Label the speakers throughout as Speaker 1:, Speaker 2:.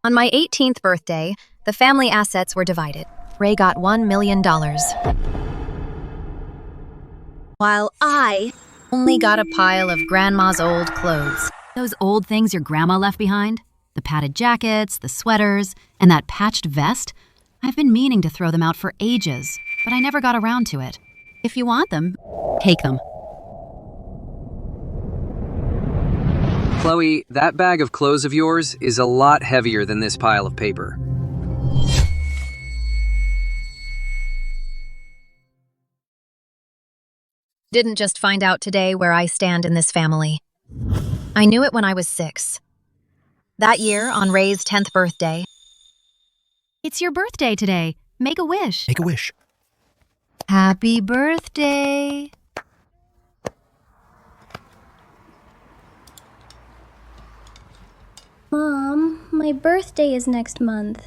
Speaker 1: On my 18th birthday, the family assets were divided. Ray got $1 million, while I only got a pile of Grandma's old clothes.
Speaker 2: Those old things your grandma left behind? The padded jackets, the sweaters, and that patched vest? I've been meaning to throw them out for ages, but I never got around to it. If you want them, take them.
Speaker 3: Chloe, that bag of clothes of yours is a lot heavier than this pile of paper.
Speaker 1: Didn't just find out today where I stand in this family. I knew it when I was 6. That year, on Ray's 10th birthday.
Speaker 2: It's your birthday today. Make a wish.
Speaker 4: Make a wish.
Speaker 1: Happy birthday.
Speaker 5: Mom, my birthday is next month.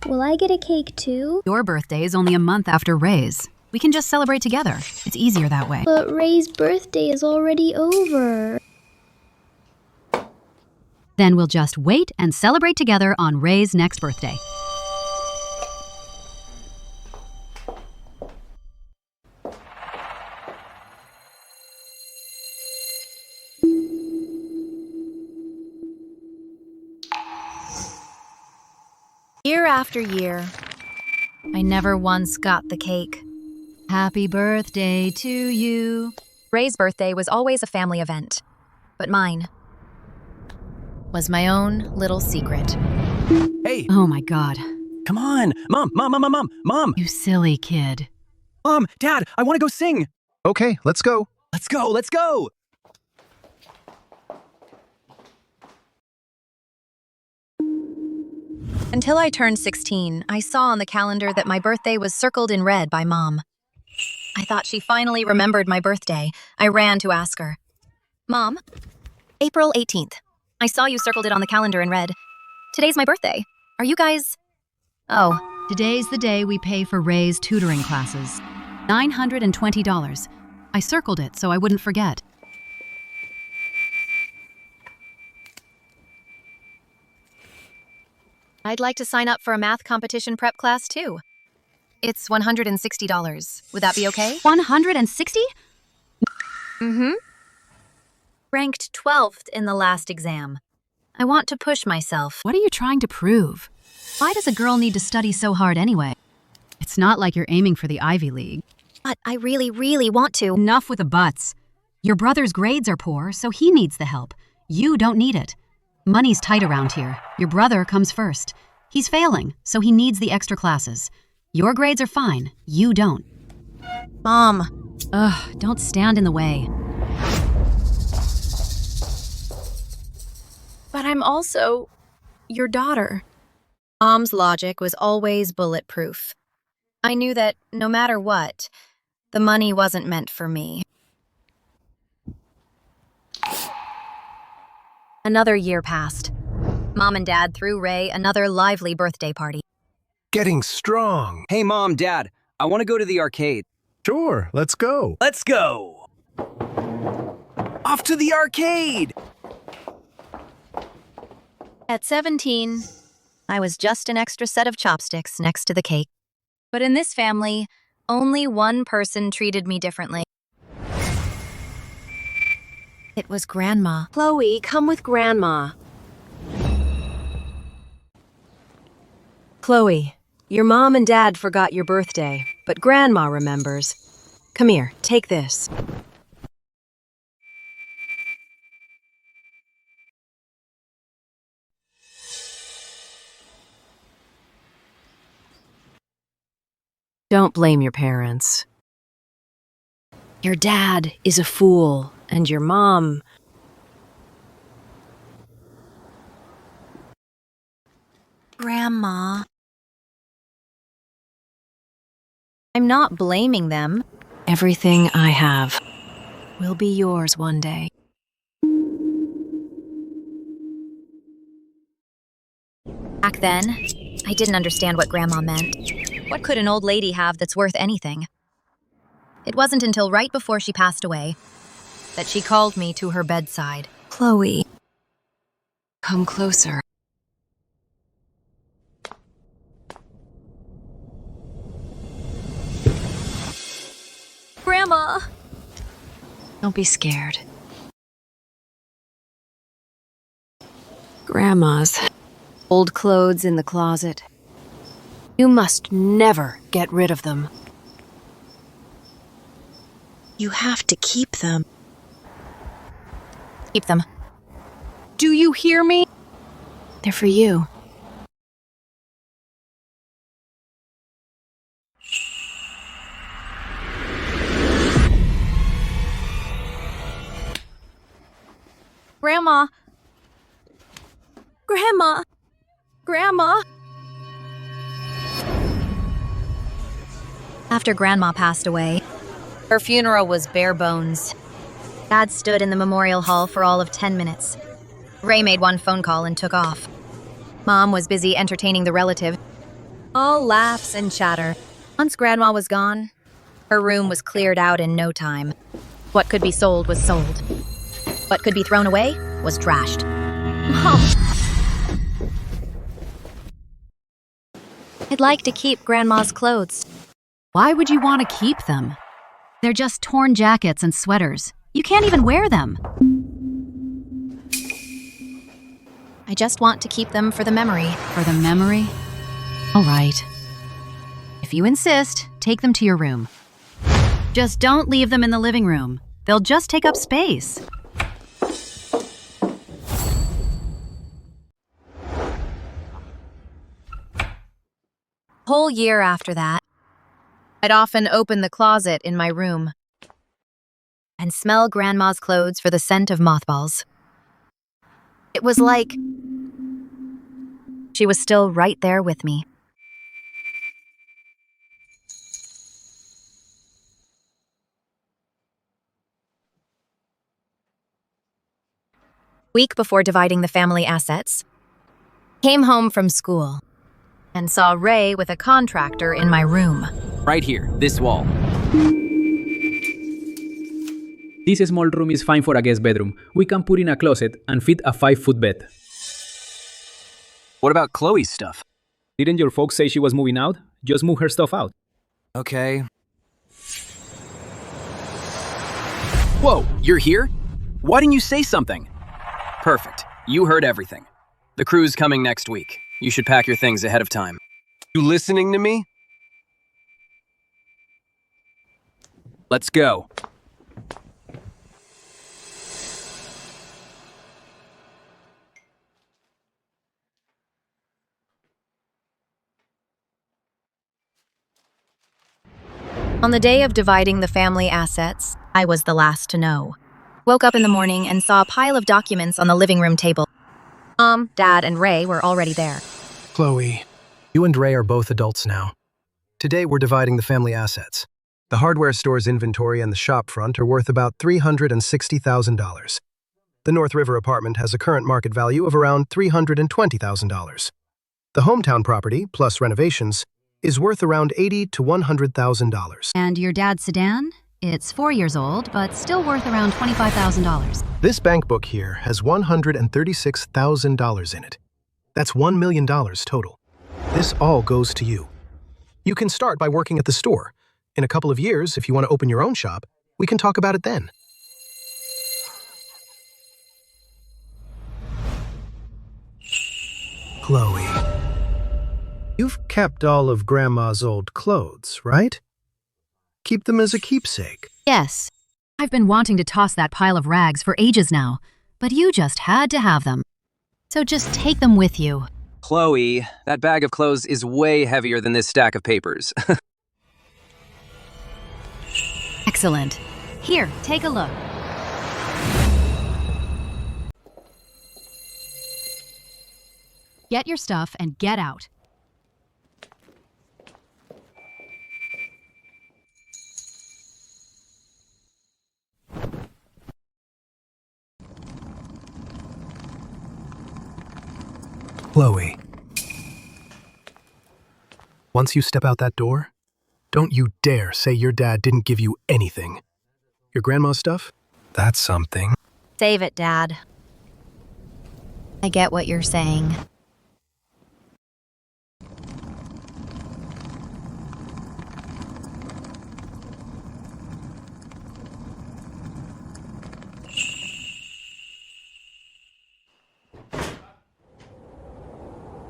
Speaker 5: Will I get a cake too?
Speaker 2: Your birthday is only a month after Ray's. We can just celebrate together. It's easier that way.
Speaker 5: But Ray's birthday is already over.
Speaker 2: Then we'll just wait and celebrate together on Ray's next birthday.
Speaker 1: Year after year, I never once got the cake.
Speaker 2: Happy birthday to you.
Speaker 1: Ray's birthday was always a family event, but mine was my own little secret.
Speaker 4: Hey,
Speaker 2: Oh my God.
Speaker 4: come on. Mom.
Speaker 2: You silly kid.
Speaker 4: Mom, Dad, I want to go sing.
Speaker 6: Okay, let's go.
Speaker 4: Let's go.
Speaker 1: Until I turned 16, I saw on the calendar that my birthday was circled in red by Mom. I thought she finally remembered my birthday. I ran to ask her. Mom, April 18th. I saw you circled it on the calendar in red. Today's my birthday. Are you guys... Oh,
Speaker 2: Today's the day we pay for Ray's tutoring classes. $920. I circled it so I wouldn't forget.
Speaker 1: I'd like to sign up for a math competition prep class too. It's $160. Would that be okay?
Speaker 2: 160?
Speaker 1: Mm-hmm. Ranked 12th in the last exam. I want to push myself.
Speaker 2: What are you trying to prove? Why does a girl need to study so hard anyway? It's not like you're aiming for the Ivy League.
Speaker 1: But I really, really want to.
Speaker 2: Enough with the buts. Your brother's grades are poor, so he needs the help. You don't need it. Money's tight around here. Your brother comes first. He's failing, so he needs the extra classes. Your grades are fine. You don't.
Speaker 1: Mom.
Speaker 2: Ugh, don't stand in the way.
Speaker 1: But I'm also your daughter. Mom's logic was always bulletproof. I knew that no matter what, the money wasn't meant for me. Another year passed. Mom and Dad threw Ray another lively birthday party.
Speaker 6: Getting strong.
Speaker 3: Hey, Mom, Dad, I want to go to the arcade.
Speaker 6: Sure, let's go.
Speaker 4: Let's go. Off to the arcade.
Speaker 1: At 17, I was just an extra set of chopsticks next to the cake. But in this family, only one person treated me differently. It was Grandma.
Speaker 7: Chloe, come with Grandma. Chloe, your mom and dad forgot your birthday, but Grandma remembers. Come here, take this. Don't blame your parents. Your dad is a fool, and your mom...
Speaker 1: Grandma. I'm not blaming them.
Speaker 7: Everything I have will be yours one day.
Speaker 1: Back then, I didn't understand what Grandma meant. What could an old lady have that's worth anything? It wasn't until right before she passed away that she called me to her bedside.
Speaker 7: Chloe, come closer.
Speaker 1: Grandma!
Speaker 7: Don't be scared. Grandma's old clothes in the closet. You must never get rid of them. You have to keep them.
Speaker 1: Keep them.
Speaker 7: Do you hear me? They're for you.
Speaker 1: Grandma! Grandma! Grandma! After Grandma passed away, her funeral was bare bones. Dad stood in the memorial hall for all of 10 minutes. Ray made one phone call and took off. Mom was busy entertaining the relative. All laughs and chatter. Once Grandma was gone, her room was cleared out in no time. What could be sold was sold. What could be thrown away was trashed. Mom! I'd like to keep Grandma's clothes.
Speaker 2: Why would you want to keep them? They're just torn jackets and sweaters. You can't even wear them.
Speaker 1: I just want to keep them for the memory.
Speaker 2: For the memory? All right. If you insist, take them to your room. Just don't leave them in the living room. They'll just take up space.
Speaker 1: Whole year after that, I'd often open the closet in my room and smell Grandma's clothes for the scent of mothballs. It was like she was still right there with me. Week before dividing the family assets, came home from school and saw Ray with a contractor in my room.
Speaker 3: Right here, this wall.
Speaker 8: This small room is fine for a guest bedroom. We can put in a closet and fit a 5-foot bed.
Speaker 3: What about Chloe's stuff?
Speaker 8: Didn't your folks say she was moving out? Just move her stuff out.
Speaker 3: Okay. Whoa, you're here? Why didn't you say something? Perfect. You heard everything. The crew's coming next week. You should pack your things ahead of time.
Speaker 4: You listening to me?
Speaker 3: Let's go.
Speaker 1: On the day of dividing the family assets, I was the last to know. Woke up in the morning and saw a pile of documents on the living room table. Mom, Dad, and Ray were already there.
Speaker 6: Chloe, you and Ray are both adults now. Today we're dividing the family assets. The hardware store's inventory and the shop front are worth about $360,000. The North River apartment has a current market value of around $320,000. The hometown property, plus renovations, is worth around $80,000 to $100,000.
Speaker 2: And your dad's sedan? It's 4 years old, but still worth around $25,000.
Speaker 6: This bank book here has $136,000 in it. That's $1 million total. This all goes to you. You can start by working at the store. In a couple of years, if you want to open your own shop, we can talk about it then. Chloe, you've kept all of Grandma's old clothes, right? Keep them as a keepsake.
Speaker 2: Yes. I've been wanting to toss that pile of rags for ages now, but you just had to have them. So just take them with you.
Speaker 3: Chloe, that bag of clothes is way heavier than this stack of papers.
Speaker 2: Excellent. Here, take a look. Get your stuff and get out.
Speaker 6: Chloe, once you step out that door, don't you dare say your dad didn't give you anything. Your grandma's stuff? That's something.
Speaker 1: Save it, Dad. I get what you're saying.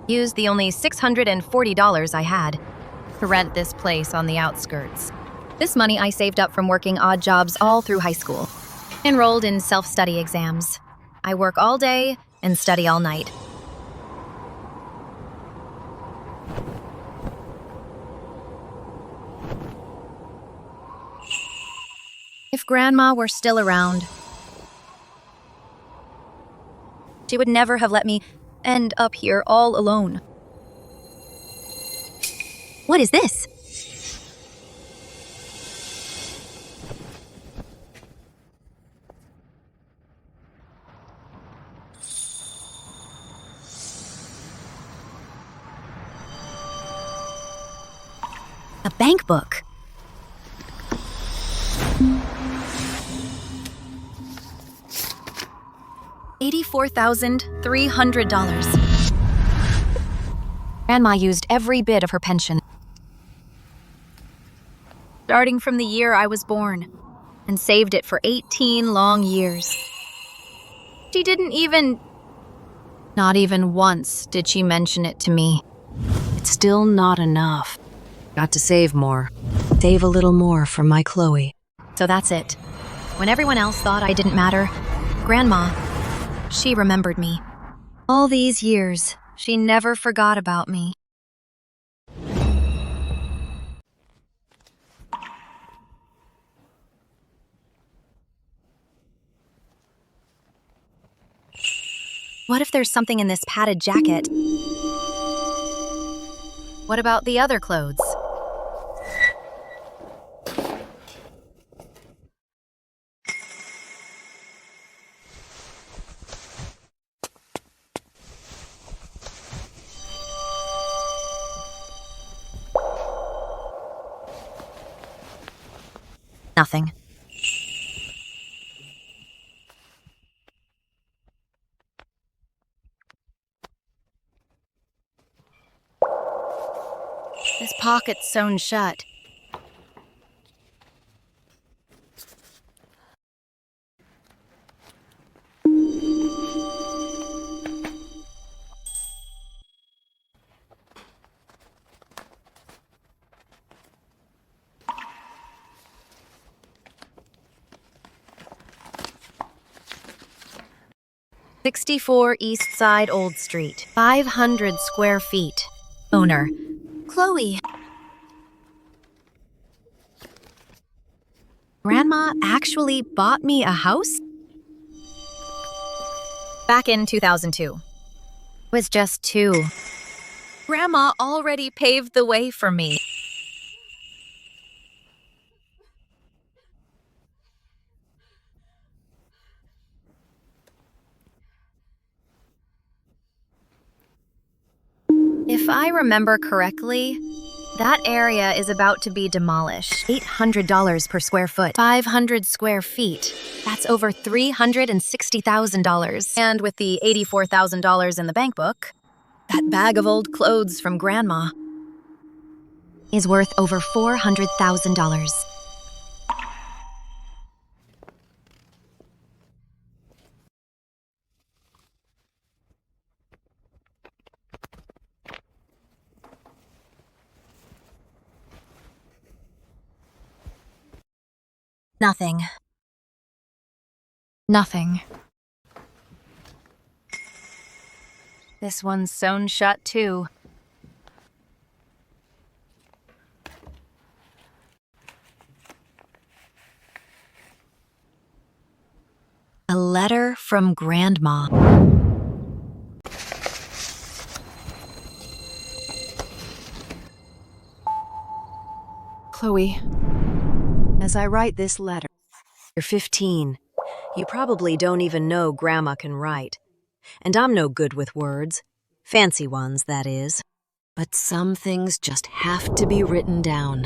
Speaker 1: Used the only $640 I had to rent this place on the outskirts. This money I saved up from working odd jobs all through high school. Enrolled in self-study exams. I work all day and study all night. If Grandma were still around, she would never have let me end up here all alone. What is this? A bank book. $84,300. Grandma used every bit of her pension, starting from the year I was born, and saved it for 18 long years. She didn't even... Not even once did she mention it to me.
Speaker 7: It's still not enough. Got to save more. Save a little more for my Chloe.
Speaker 1: So that's it. When everyone else thought I didn't matter, Grandma, she remembered me. All these years, she never forgot about me. What if there's something in this padded jacket? What about the other clothes? Nothing. This pocket's sewn shut. "64 East Side Old Street, 500 square feet. Owner, Chloe." Grandma actually bought me a house? Back in 2002. I was just 2. Grandma already paved the way for me. If I remember correctly, that area is about to be demolished. $800 per square foot. 500 square feet. That's over $360,000. And with the $84,000 in the bank book, that bag of old clothes from Grandma is worth over $400,000. Nothing. Nothing. This one's sewn shut, too. A letter from Grandma.
Speaker 7: Chloe, as I write this letter, you're 15. You probably don't even know Grandma can write. And I'm no good with words. Fancy ones, that is. But some things just have to be written down.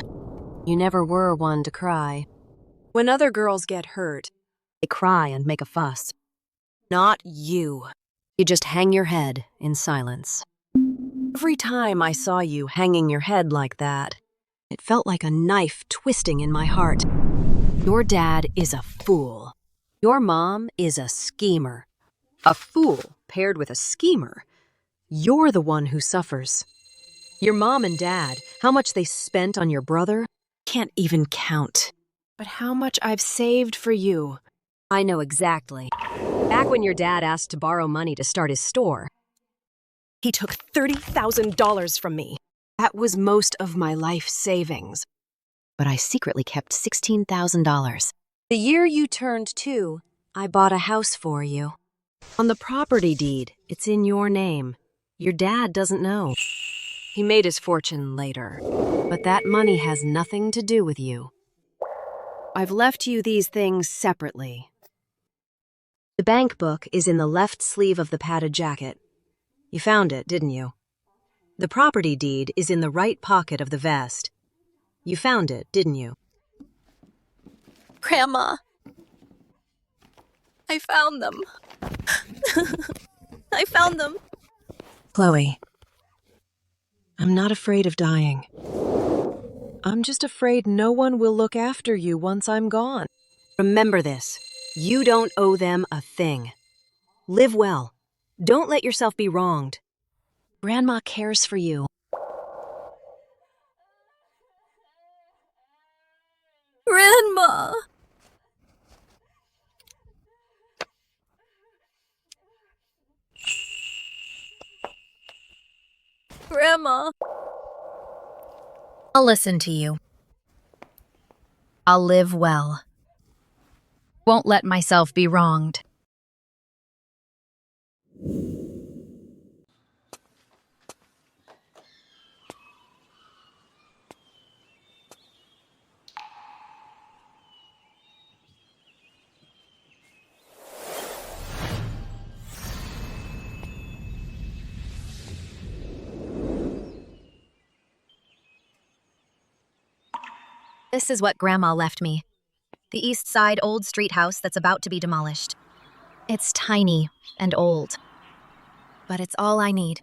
Speaker 7: You never were one to cry. When other girls get hurt, they cry and make a fuss. Not you. You just hang your head in silence. Every time I saw you hanging your head like that, it felt like a knife twisting in my heart. Your dad is a fool. Your mom is a schemer. A fool paired with a schemer. You're the one who suffers. Your mom and dad, how much they spent on your brother, can't even count. But how much I've saved for you. I know exactly. Back when your dad asked to borrow money to start his store, he took $30,000 from me. That was most of my life savings. But I secretly kept $16,000. The year you turned 2, I bought a house for you. On the property deed, it's in your name. Your dad doesn't know. He made his fortune later, but that money has nothing to do with you. I've left you these things separately. The bank book is in the left sleeve of the padded jacket. You found it, didn't you? The property deed is in the right pocket of the vest. You found it, didn't you?
Speaker 1: Grandma, I found them. I found them.
Speaker 7: Chloe, I'm not afraid of dying. I'm just afraid no one will look after you once I'm gone. Remember this. You don't owe them a thing. Live well. Don't let yourself be wronged. Grandma cares for you.
Speaker 1: Grandma! Grandma! I'll listen to you. I'll live well. Won't let myself be wronged. This is what Grandma left me. The East Side old street house that's about to be demolished. It's tiny and old, but it's all I need.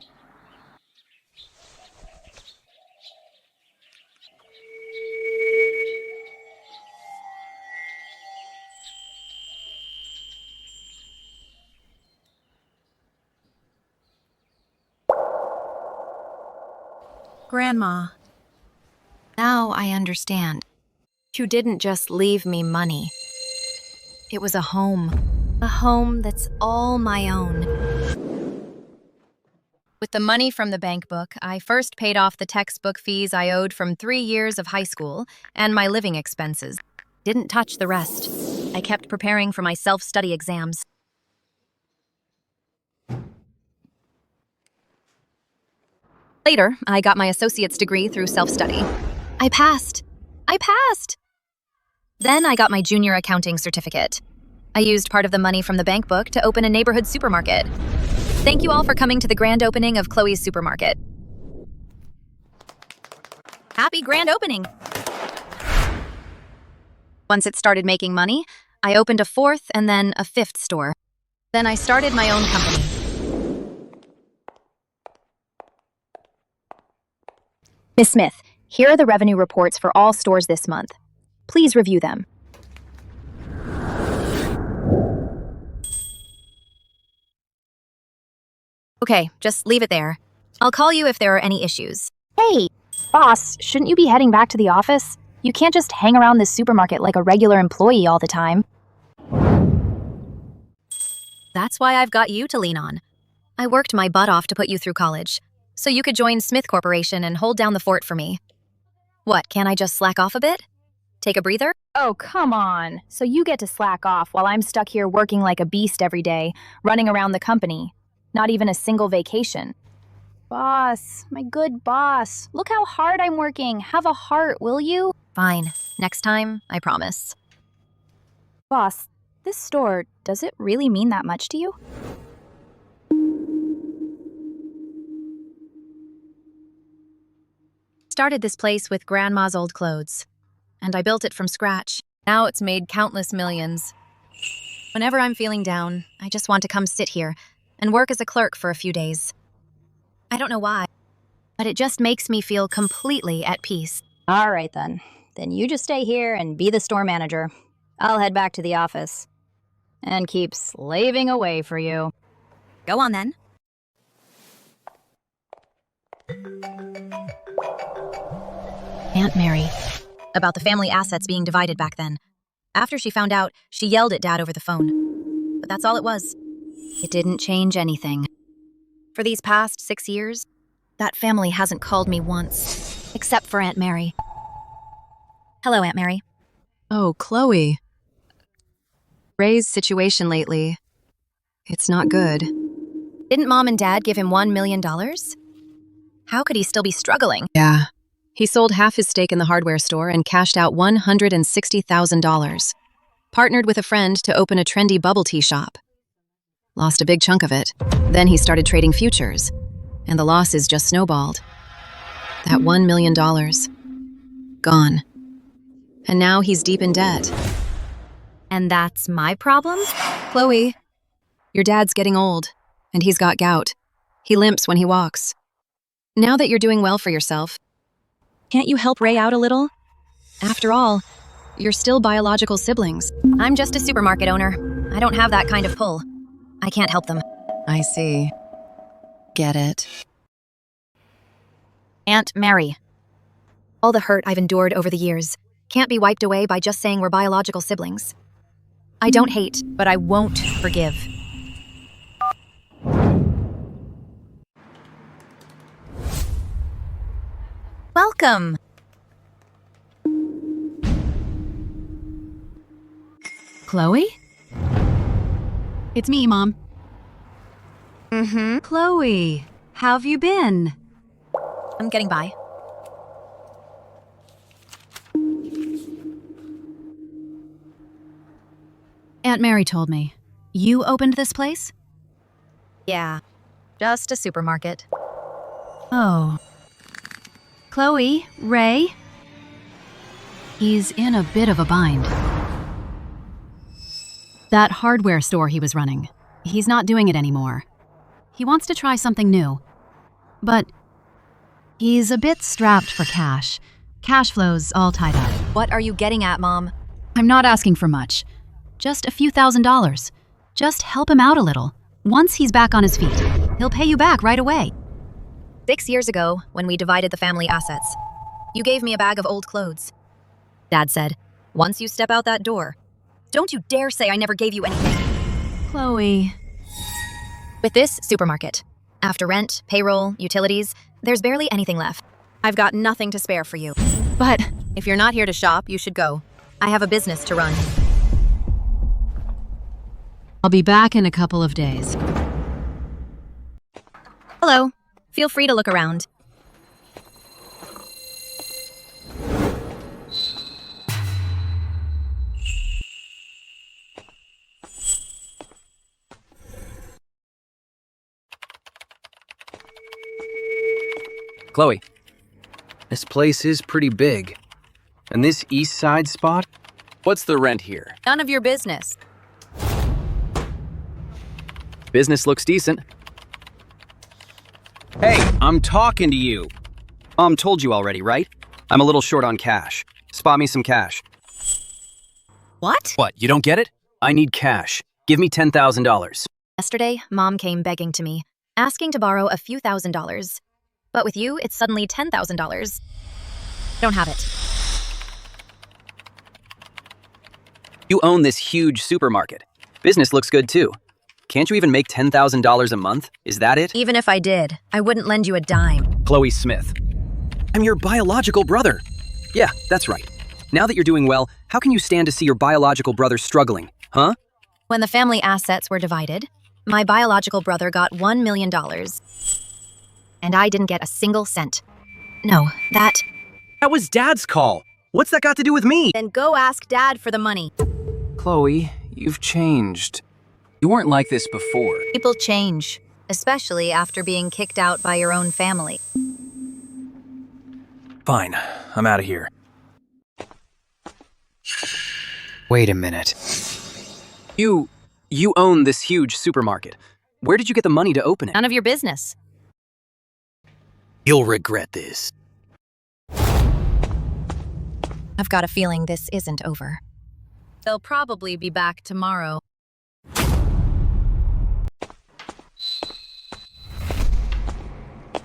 Speaker 1: Grandma. Now I understand. You didn't just leave me money. It was a home that's all my own. With the money from the bank book, I first paid off the textbook fees I owed from 3 years of high school and my living expenses. Didn't touch the rest. I kept preparing for my self-study exams. Later, I got my associate's degree through self-study. I passed! Then I got my junior accounting certificate. I used part of the money from the bank book to open a neighborhood supermarket. Thank you all for coming to the grand opening of Chloe's supermarket. Happy grand opening! Once it started making money, I opened a 4th and then a 5th store. Then I started my own company. Miss Smith, here are the revenue reports for all stores this month. Please review them. Okay, just leave it there. I'll call you if there are any issues. Hey, boss, shouldn't you be heading back to the office? You can't just hang around this supermarket like a regular employee all the time. That's why I've got you to lean on. I worked my butt off to put you through college, so you could join Smith Corporation and hold down the fort for me. What, can't I just slack off a bit? Take a breather? Oh, come on. So you get to slack off while I'm stuck here working like a beast every day, running around the company. Not even a single vacation. Boss, my good boss. Look how hard I'm working. Have a heart, will you? Fine. Next time, I promise. Boss, this store, does it really mean that much to you? Started this place with Grandma's old clothes, and I built it from scratch. Now it's made countless millions. Whenever I'm feeling down, I just want to come sit here and work as a clerk for a few days. I don't know why, but it just makes me feel completely at peace.
Speaker 9: All right, then. Then you just stay here and be the store manager. I'll head back to the office and keep slaving away for you.
Speaker 1: Go on, then. Aunt Mary. About the family assets being divided back then. After she found out, she yelled at Dad over the phone. But that's all it was. It didn't change anything. For these past 6 years, that family hasn't called me once. Except for Aunt Mary. Hello, Aunt Mary.
Speaker 10: Oh, Chloe. Ray's situation lately. It's not good.
Speaker 1: Didn't Mom and Dad give him $1 million? How could he still be struggling?
Speaker 10: Yeah. He sold half his stake in the hardware store and cashed out $160,000. Partnered with a friend to open a trendy bubble tea shop. Lost a big chunk of it. Then he started trading futures. And the losses just snowballed. That $1 million. Gone. And now he's deep in debt.
Speaker 1: And that's my problem?
Speaker 10: Chloe, your dad's getting old, and he's got gout. He limps when he walks. Now that you're doing well for yourself, can't you help Ray out a little? After all, you're still biological siblings.
Speaker 1: I'm just a supermarket owner. I don't have that kind of pull. I can't help them.
Speaker 10: I see. Get it.
Speaker 1: Aunt Mary. All the hurt I've endured over the years can't be wiped away by just saying we're biological siblings. I don't hate, but I won't forgive. Welcome.
Speaker 2: Chloe? It's me, Mom.
Speaker 10: Chloe, how've you been?
Speaker 1: I'm getting by.
Speaker 2: Aunt Mary told me. You opened this place?
Speaker 1: Yeah, just a supermarket.
Speaker 2: Oh. Chloe, Ray? He's in a bit of a bind. That hardware store he was running, he's not doing it anymore. He wants to try something new. But he's a bit strapped for cash. Cash flow's all tied up.
Speaker 1: What are you getting at, Mom?
Speaker 2: I'm not asking for much. Just a few $1,000s. Just help him out a little. Once he's back on his feet, he'll pay you back right away.
Speaker 1: 6 years ago, when we divided the family assets, you gave me a bag of old clothes. Dad said, once you step out that door, don't you dare say I never gave you anything.
Speaker 2: Chloe.
Speaker 1: With this supermarket, after rent, payroll, utilities, there's barely anything left. I've got nothing to spare for you. But if you're not here to shop, you should go. I have a business to run.
Speaker 2: I'll be back in a couple of days.
Speaker 1: Hello. Feel free to look around.
Speaker 3: Chloe, this place is pretty big. And this east side spot? What's the rent here?
Speaker 1: None of your business.
Speaker 3: Business looks decent. Hey, I'm talking to you. Mom told you already, right? I'm a little short on cash. Spot me some cash.
Speaker 1: What?
Speaker 3: What, you don't get it? I need cash. Give me $10,000.
Speaker 1: Yesterday, Mom came begging to me, asking to borrow a few $1,000s. But with you, it's suddenly $10,000. Don't have it.
Speaker 3: You own this huge supermarket. Business looks good too. Can't you even make $10,000 a month? Is that it?
Speaker 1: Even if I did, I wouldn't lend you a dime.
Speaker 3: Chloe Smith. I'm your biological brother. Yeah, that's right. Now that you're doing well, how can you stand to see your biological brother struggling, huh?
Speaker 1: When the family assets were divided, my biological brother got $1 million. And I didn't get a single cent. No, that
Speaker 3: was Dad's call. What's that got to do with me?
Speaker 1: Then go ask Dad for the money.
Speaker 3: Chloe, you've changed. You weren't like this before.
Speaker 1: People change, especially after being kicked out by your own family.
Speaker 3: Fine, I'm out of here. Wait a minute. You own this huge supermarket. Where did you get the money to open it?
Speaker 1: None of your business.
Speaker 3: You'll regret this.
Speaker 1: I've got a feeling this isn't over. They'll probably be back tomorrow.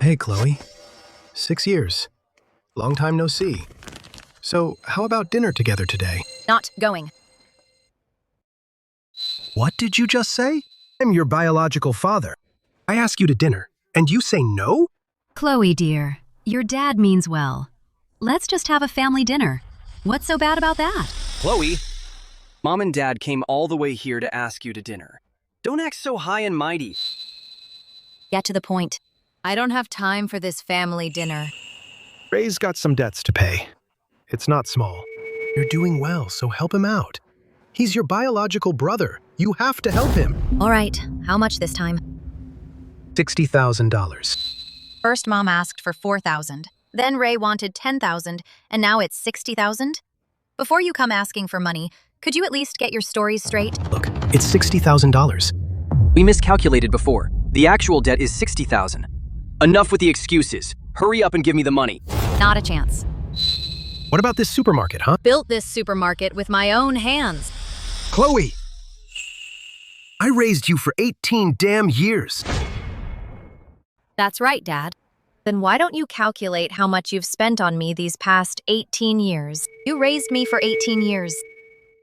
Speaker 6: Hey, Chloe. 6 years. Long time no see. So, how about dinner together today?
Speaker 1: Not going.
Speaker 6: What did you just say? I'm your biological father. I ask you to dinner, and you say no?
Speaker 2: Chloe, dear, your dad means well. Let's just have a family dinner. What's so bad about that?
Speaker 3: Chloe, Mom and Dad came all the way here to ask you to dinner. Don't act so high and mighty.
Speaker 1: Get to the point. I don't have time for this family dinner.
Speaker 6: Ray's got some debts to pay. It's not small. You're doing well, so help him out. He's your biological brother. You have to help him.
Speaker 1: All right, how much this time?
Speaker 6: $60,000.
Speaker 1: First, Mom asked for $4,000. Then Ray wanted $10,000, and now it's $60,000? Before you come asking for money, could you at least get your stories straight?
Speaker 6: Look, it's $60,000.
Speaker 3: We miscalculated before. The actual debt is $60,000. Enough with the excuses. Hurry up and give me the money.
Speaker 1: Not a chance.
Speaker 6: What about this supermarket, huh?
Speaker 1: Built this supermarket with my own hands.
Speaker 6: Chloe! I raised you for 18 damn years.
Speaker 1: That's right, Dad. Then why don't you calculate how much you've spent on me these past 18 years? You raised me for 18 years.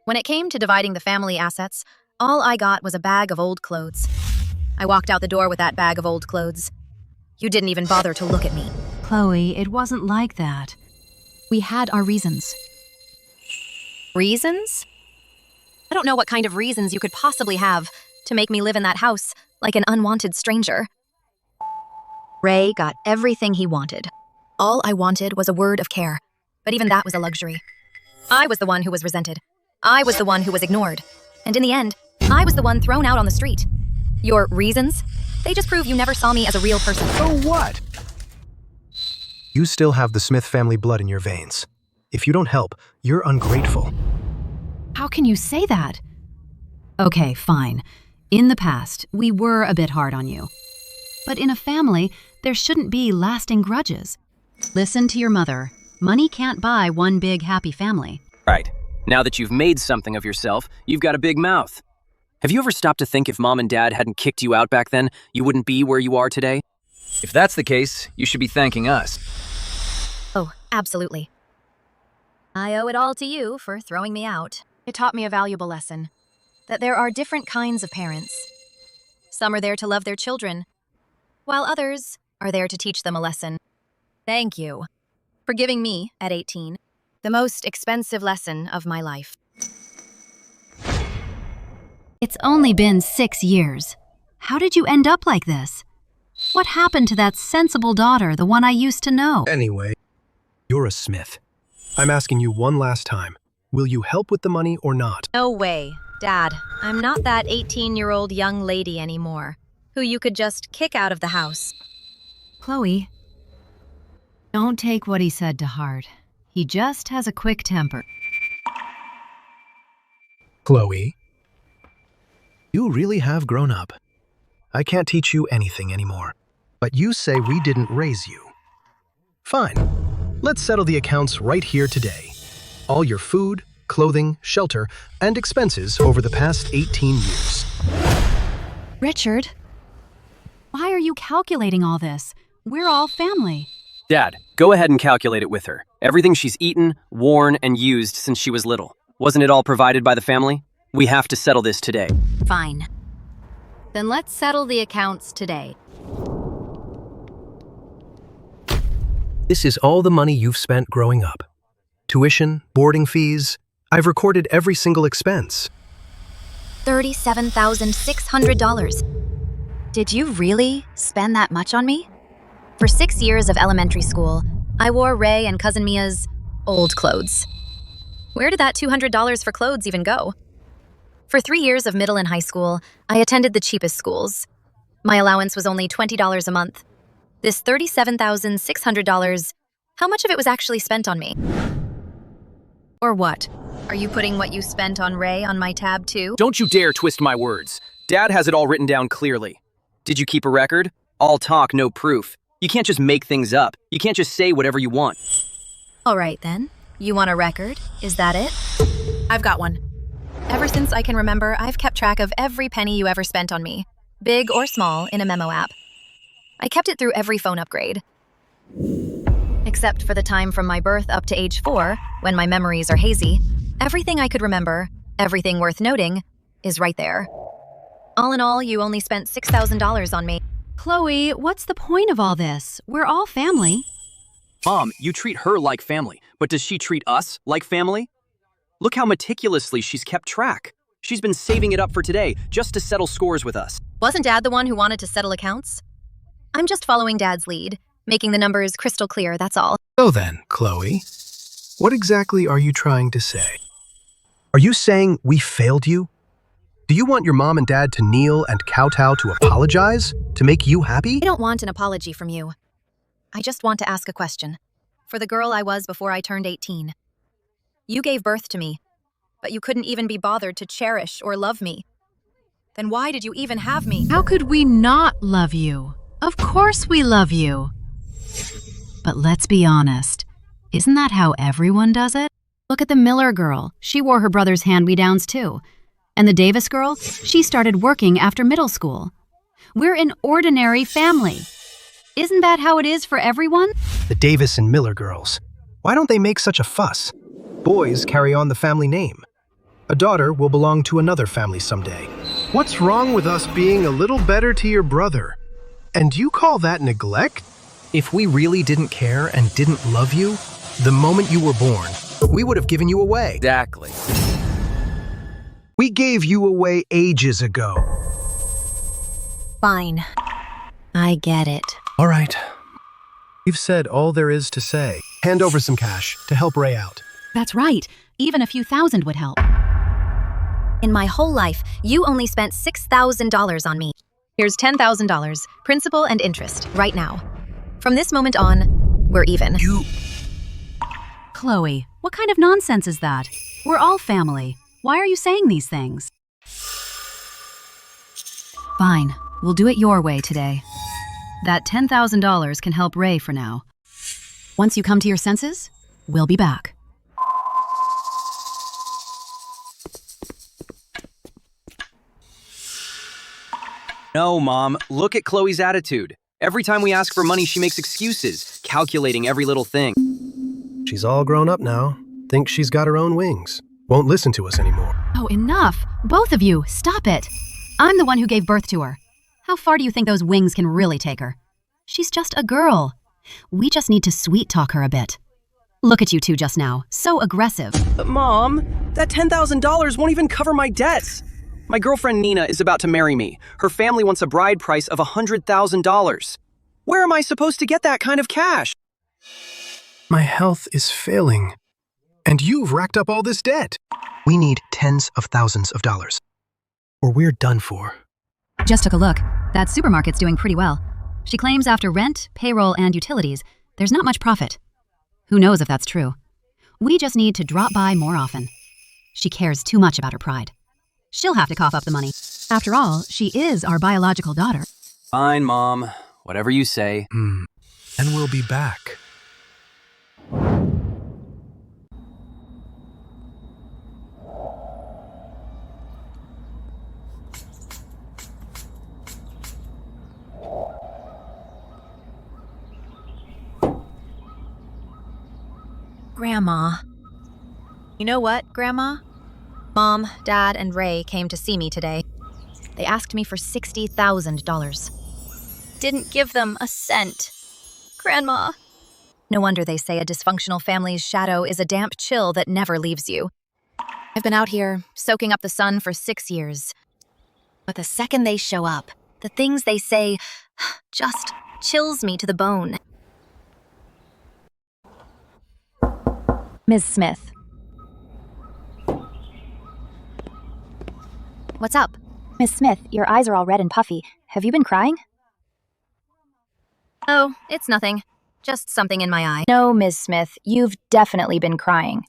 Speaker 1: When it came to dividing the family assets, all I got was a bag of old clothes. I walked out the door with that bag of old clothes. You didn't even bother to look at me.
Speaker 2: Chloe, it wasn't like that.
Speaker 1: We had our reasons. Reasons? I don't know what kind of reasons you could possibly have to make me live in that house like an unwanted stranger. Ray got everything he wanted. All I wanted was a word of care, but even that was a luxury. I was the one who was resented. I was the one who was ignored. And in the end, I was the one thrown out on the street. Your reasons? They just prove you never saw me as a real person.
Speaker 6: So what? You still have the Smith family blood in your veins. If you don't help, you're ungrateful.
Speaker 2: How can you say that? Okay, fine. In the past, we were a bit hard on you. But in a family, there shouldn't be lasting grudges. Listen to your mother. Money can't buy one big happy family.
Speaker 3: Right. Now that you've made something of yourself, you've got a big mouth. Have you ever stopped to think if Mom and Dad hadn't kicked you out back then, you wouldn't be where you are today? If that's the case, you should be thanking us.
Speaker 1: Oh, absolutely. I owe it all to you for throwing me out. It taught me a valuable lesson. That there are different kinds of parents. Some are there to love their children, while others are there to teach them a lesson. Thank you for giving me, at 18, the most expensive lesson of my life.
Speaker 2: It's only been 6 years. How did you end up like this? What happened to that sensible daughter, the one I used to know?
Speaker 6: Anyway, you're a Smith. I'm asking you one last time. Will you help with the money or not?
Speaker 1: No way, Dad. I'm not that 18-year-old young lady anymore, who you could just kick out of the house.
Speaker 2: Chloe, don't take what he said to heart. He just has a quick temper.
Speaker 6: Chloe, you really have grown up. I can't teach you anything anymore. But you say we didn't raise you. Fine. Let's settle the accounts right here today. All your food, clothing, shelter, and expenses over the past 18 years.
Speaker 2: Richard, why are you calculating all this? We're all family.
Speaker 3: Dad, go ahead and calculate it with her. Everything she's eaten, worn, and used since she was little. Wasn't it all provided by the family? We have to settle this today.
Speaker 1: Fine. Then let's settle the accounts today.
Speaker 6: This is all the money you've spent growing up. Tuition, boarding fees. I've recorded every single expense.
Speaker 1: $37,600. Did you really spend that much on me? For 6 years of elementary school, I wore Ray and Cousin Mia's old clothes. Where did that $200 for clothes even go? For 3 years of middle and high school, I attended the cheapest schools. My allowance was only $20 a month. This $37,600, how much of it was actually spent on me? Or what? Are you putting what you spent on Ray on my tab too?
Speaker 3: Don't you dare twist my words. Dad has it all written down clearly. Did you keep a record? All talk, no proof. You can't just make things up. You can't just say whatever you want.
Speaker 1: All right then. You want a record? Is that it? I've got one. Ever since I can remember, I've kept track of every penny you ever spent on me, big or small, in a memo app. I kept it through every phone upgrade. Except for the time from my birth up to age 4, when my memories are hazy, everything I could remember, everything worth noting, is right there. All in all, you only spent $6,000 on me.
Speaker 2: Chloe, what's the point of all this? We're all family.
Speaker 3: Mom, you treat her like family, but does she treat us like family? Look how meticulously she's kept track. She's been saving it up for today, just to settle scores with us.
Speaker 1: Wasn't Dad the one who wanted to settle accounts? I'm just following Dad's lead, making the numbers crystal clear, that's all.
Speaker 6: So then, Chloe, what exactly are you trying to say? Are you saying we failed you? Do you want your mom and dad to kneel and kowtow to apologize? To make you happy?
Speaker 1: I don't want an apology from you. I just want to ask a question. For the girl I was before I turned 18. You gave birth to me, but you couldn't even be bothered to cherish or love me. Then why did you even have me?
Speaker 2: How could we not love you? Of course we love you. But let's be honest. Isn't that how everyone does it? Look at the Miller girl. She wore her brother's hand-me-downs too. And the Davis girl, she started working after middle school. We're an ordinary family. Isn't that how it is for everyone?
Speaker 6: The Davis and Miller girls. Why don't they make such a fuss? Boys carry on the family name. A daughter will belong to another family someday. What's wrong with us being a little better to your brother? And you call that neglect? If we really didn't care and didn't love you, the moment you were born, we would have given you away.
Speaker 3: Exactly.
Speaker 6: We gave you away ages ago.
Speaker 1: Fine. I get it.
Speaker 6: All right. You've said all there is to say. Hand over some cash to help Ray out.
Speaker 2: That's right. Even a few thousand would help.
Speaker 1: In my whole life, you only spent $6,000 on me. Here's $10,000, principal and interest, right now. From this moment on, we're even.
Speaker 2: Chloe, what kind of nonsense is that? We're all family. Why are you saying these things? Fine, we'll do it your way today. That $10,000 can help Ray for now. Once you come to your senses, we'll be back.
Speaker 3: No, Mom, look at Chloe's attitude. Every time we ask for money, she makes excuses, calculating every little thing.
Speaker 6: She's all grown up now. Thinks she's got her own wings. Won't listen to us anymore.
Speaker 2: Oh, enough! Both of you, stop it! I'm the one who gave birth to her. How far do you think those wings can really take her? She's just a girl. We just need to sweet-talk her a bit. Look at you two just now, so aggressive.
Speaker 3: Mom, that $10,000 won't even cover my debts. My girlfriend Nina is about to marry me. Her family wants a bride price of $100,000. Where am I supposed to get that kind of cash?
Speaker 6: My health is failing. And you've racked up all this debt. We need tens of thousands of dollars. Or we're done for.
Speaker 2: Just took a look. That supermarket's doing pretty well. She claims after rent, payroll, and utilities, there's not much profit. Who knows if that's true? We just need to drop by more often. She cares too much about her pride. She'll have to cough up the money. After all, she is our biological daughter.
Speaker 3: Fine, Mom. Whatever you say.
Speaker 6: And we'll be back.
Speaker 1: Grandma. You know what, Grandma? Mom, Dad, and Ray came to see me today. They asked me for $60,000. Didn't give them a cent. Grandma. No wonder they say a dysfunctional family's shadow is a damp chill that never leaves you. I've been out here, soaking up the sun for 6 years. But the second they show up, the things they say just chills me to the bone. Ms. Smith. What's up?
Speaker 9: Miss Smith, your eyes are all red and puffy. Have you been crying?
Speaker 1: Oh, it's nothing. Just something in my eye.
Speaker 9: No, Miss Smith, you've definitely been crying.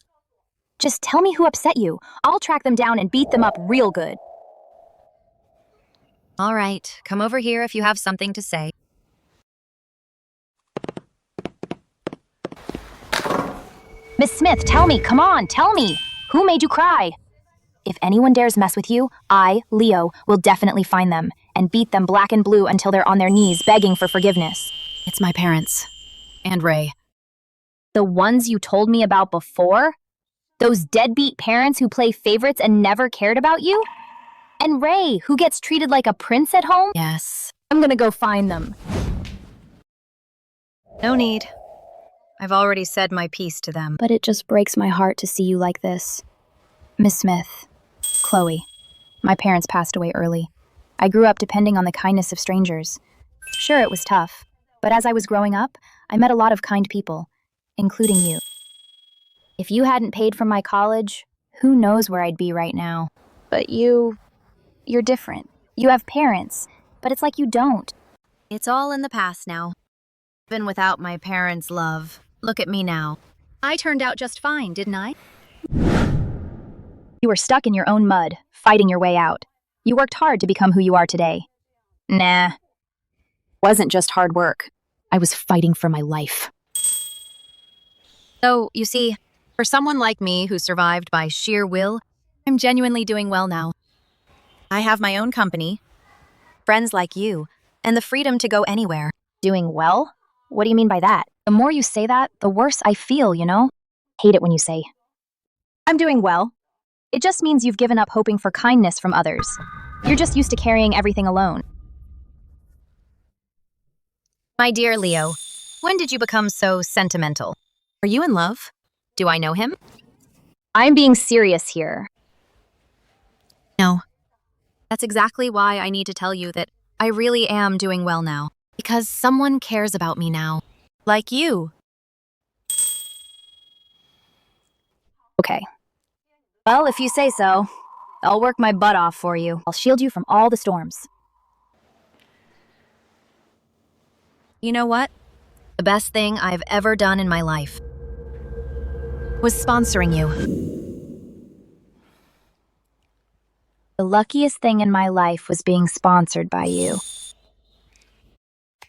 Speaker 9: Just tell me who upset you. I'll track them down and beat them up real good.
Speaker 1: All right, come over here if you have something to say.
Speaker 9: Miss Smith, tell me, come on, tell me. Who made you cry? If anyone dares mess with you, I, Leo, will definitely find them and beat them black and blue until they're on their knees begging for forgiveness.
Speaker 2: It's my parents. And Ray.
Speaker 9: The ones you told me about before? Those deadbeat parents who play favorites and never cared about you? And Ray, who gets treated like a prince at home?
Speaker 1: Yes.
Speaker 9: I'm gonna go find them.
Speaker 1: No need. I've already said my piece to them.
Speaker 9: But it just breaks my heart to see you like this. Miss Smith, Chloe, my parents passed away early. I grew up depending on the kindness of strangers. Sure, it was tough, but as I was growing up, I met a lot of kind people, including you. If you hadn't paid for my college, who knows where I'd be right now. But you're different. You have parents, but it's like you don't.
Speaker 1: It's all in the past now. Even without my parents' love. Look at me now. I turned out just fine, didn't I?
Speaker 9: You were stuck in your own mud, fighting your way out. You worked hard to become who you are today. Nah. Wasn't just hard work. I was fighting for my life.
Speaker 1: So, you see, for someone like me who survived by sheer will, I'm genuinely doing well now. I have my own company, friends like you, and the freedom to go anywhere.
Speaker 9: Doing well? What do you mean by that? The more you say that, the worse I feel, you know? Hate it when you say, I'm doing well. It just means you've given up hoping for kindness from others. You're just used to carrying everything alone.
Speaker 1: My dear Leo, when did you become so sentimental? Are you in love? Do I know him?
Speaker 9: I'm being serious here.
Speaker 1: No. That's exactly why I need to tell you that I really am doing well now. Because someone cares about me now. Like you.
Speaker 9: Okay. Well, if you say so, I'll work my butt off for you. I'll shield you from all the storms.
Speaker 1: You know what? The best thing I've ever done in my life was sponsoring you.
Speaker 9: The luckiest thing in my life was being sponsored by you.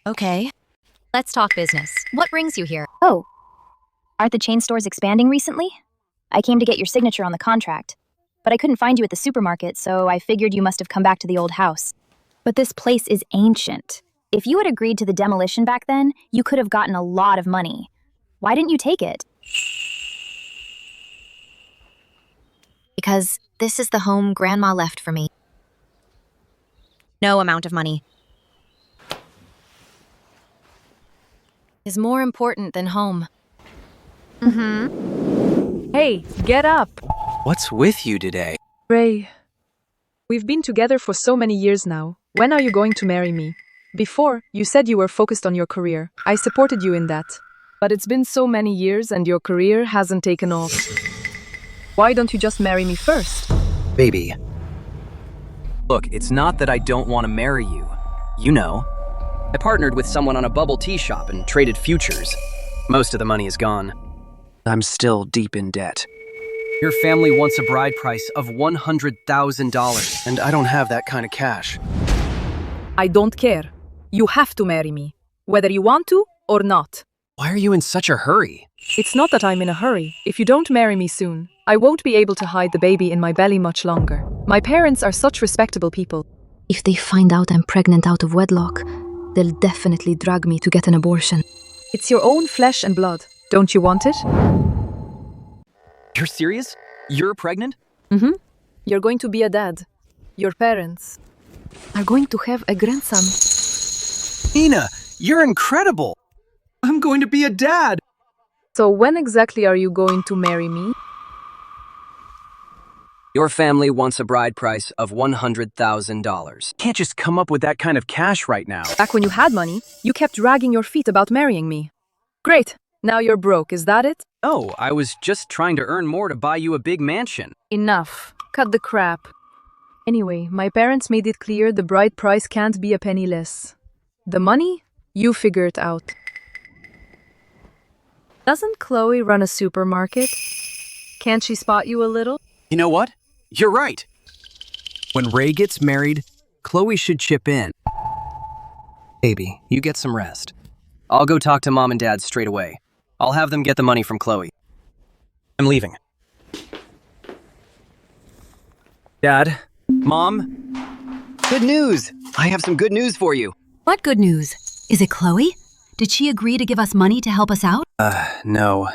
Speaker 1: Okay. Let's talk business. What brings you here?
Speaker 9: Oh, aren't the chain stores expanding recently? I came to get your signature on the contract, but I couldn't find you at the supermarket, so I figured you must have come back to the old house. But this place is ancient. If you had agreed to the demolition back then, you could have gotten a lot of money. Why didn't you take it?
Speaker 1: Because this is the home Grandma left for me. No amount of money is more important than home.
Speaker 11: Hey, get up!
Speaker 3: What's with you today?
Speaker 11: Ray, we've been together for so many years now. When are you going to marry me? Before, you said you were focused on your career. I supported you in that. But it's been so many years and your career hasn't taken off. Why don't you just marry me first?
Speaker 3: Baby. Look, it's not that I don't want to marry you. You know. I partnered with someone on a bubble tea shop and traded futures. Most of the money is gone. I'm still deep in debt. Your family wants a bride price of $100,000, and I don't have that kind of cash.
Speaker 11: I don't care. You have to marry me, whether you want to or not.
Speaker 3: Why are you in such a hurry?
Speaker 11: It's not that I'm in a hurry. If you don't marry me soon, I won't be able to hide the baby in my belly much longer. My parents are such respectable people.
Speaker 12: If they find out I'm pregnant out of wedlock, they'll definitely drag me to get an abortion.
Speaker 11: It's your own flesh and blood. Don't you want it?
Speaker 3: You're serious? You're pregnant?
Speaker 11: Mm-hmm. You're going to be a dad. Your parents are going to have a grandson.
Speaker 4: Nina, you're incredible! I'm going to be a dad!
Speaker 11: So when exactly are you going to marry me?
Speaker 3: Your family wants a bride price of $100,000. Can't just come up with that kind of cash right now.
Speaker 11: Back when you had money, you kept dragging your feet about marrying me. Great. Now you're broke, is that it?
Speaker 3: Oh, I was just trying to earn more to buy you a big mansion.
Speaker 11: Enough. Cut the crap. Anyway, my parents made it clear the bride price can't be a penny less. The money? You figure it out. Doesn't Chloe run a supermarket? Can't she spot you a little?
Speaker 3: You know what? You're right. When Ray gets married, Chloe should chip in. Baby, you get some rest. I'll go talk to Mom and Dad straight away. I'll have them get the money from Chloe. I'm leaving. Dad? Mom? Good news! I have some good news for you.
Speaker 2: What good news? Is it Chloe? Did she agree to give us money to help us out?
Speaker 3: No.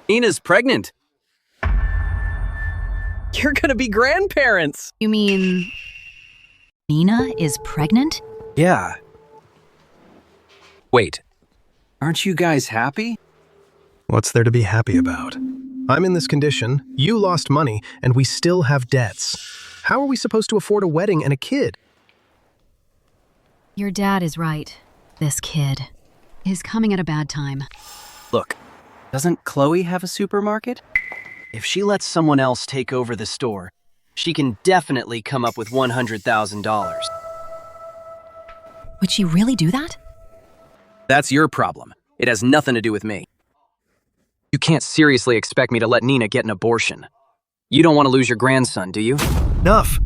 Speaker 3: Nina's pregnant.
Speaker 4: You're gonna be grandparents.
Speaker 2: You mean Nina is pregnant?
Speaker 4: Yeah.
Speaker 3: Wait, aren't you guys happy?
Speaker 6: What's there to be happy about? I'm in this condition, you lost money, and we still have debts. How are we supposed to afford a wedding and a kid?
Speaker 2: Your dad is right. This kid is coming at a bad time.
Speaker 4: Look, doesn't Chloe have a supermarket? If she lets someone else take over the store, she can definitely come up with $100,000.
Speaker 2: Would she really do that?
Speaker 3: That's your problem. It has nothing to do with me. You can't seriously expect me to let Nina get an abortion. You don't want to lose your grandson, do you?
Speaker 6: Enough!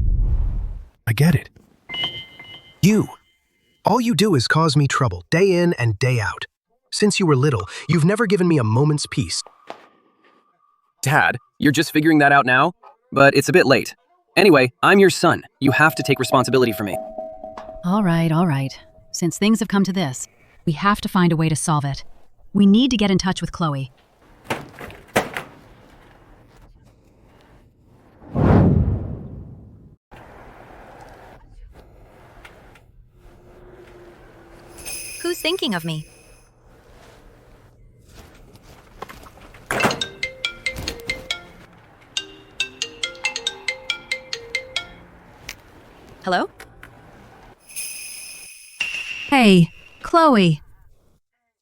Speaker 6: I get it. All you do is cause me trouble, day in and day out. Since you were little, you've never given me a moment's peace.
Speaker 3: Dad, you're just figuring that out now? But it's a bit late. Anyway, I'm your son. You have to take responsibility for me.
Speaker 2: All right. Since things have come to this, we have to find a way to solve it. We need to get in touch with Chloe.
Speaker 1: Who's thinking of me? Hello?
Speaker 2: Hey, Chloe.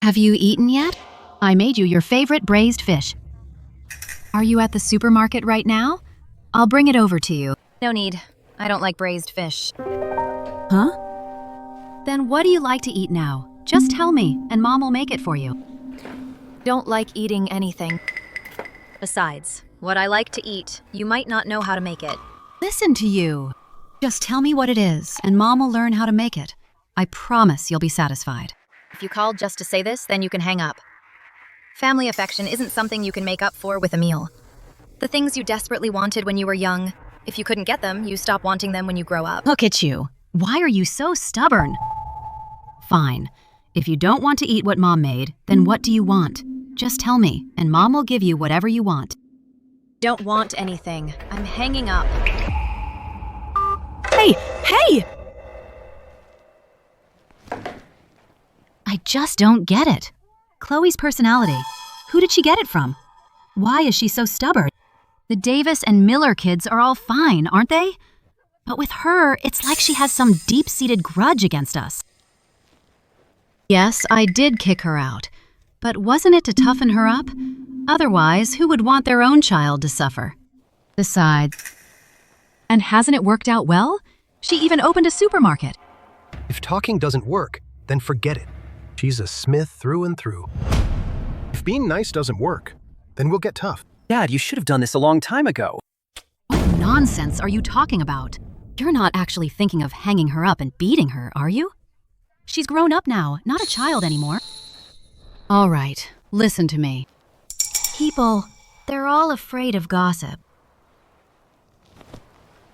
Speaker 2: Have you eaten yet? I made you your favorite braised fish. Are you at the supermarket right now? I'll bring it over to you.
Speaker 1: No need. I don't like braised fish.
Speaker 2: Huh? Then what do you like to eat now? Just tell me, and Mom will make it for you.
Speaker 1: Don't like eating anything. Besides, what I like to eat, you might not know how to make it.
Speaker 2: Listen to you. Just tell me what it is, and Mom will learn how to make it. I promise you'll be satisfied.
Speaker 1: If you called just to say this, then you can hang up. Family affection isn't something you can make up for with a meal. The things you desperately wanted when you were young, if you couldn't get them, you stop wanting them when you grow up.
Speaker 2: Look at you. Why are you so stubborn? Fine. If you don't want to eat what Mom made, then what do you want? Just tell me, and Mom will give you whatever you want.
Speaker 1: Don't want anything. I'm hanging up.
Speaker 2: Hey! I just don't get it. Chloe's personality. Who did she get it from? Why is she so stubborn? The Davis and Miller kids are all fine, aren't they? But with her, it's like she has some deep-seated grudge against us. Yes, I did kick her out. But wasn't it to toughen her up? Otherwise, who would want their own child to suffer? Besides, and hasn't it worked out well? She even opened a supermarket.
Speaker 6: If talking doesn't work, then forget it. She's a Smith through and through. If being nice doesn't work, then we'll get tough.
Speaker 4: Dad, you should have done this a long time ago.
Speaker 2: What nonsense are you talking about? You're not actually thinking of hanging her up and beating her, are you? She's grown up now, not a child anymore. All right, listen to me. People, they're all afraid of gossip.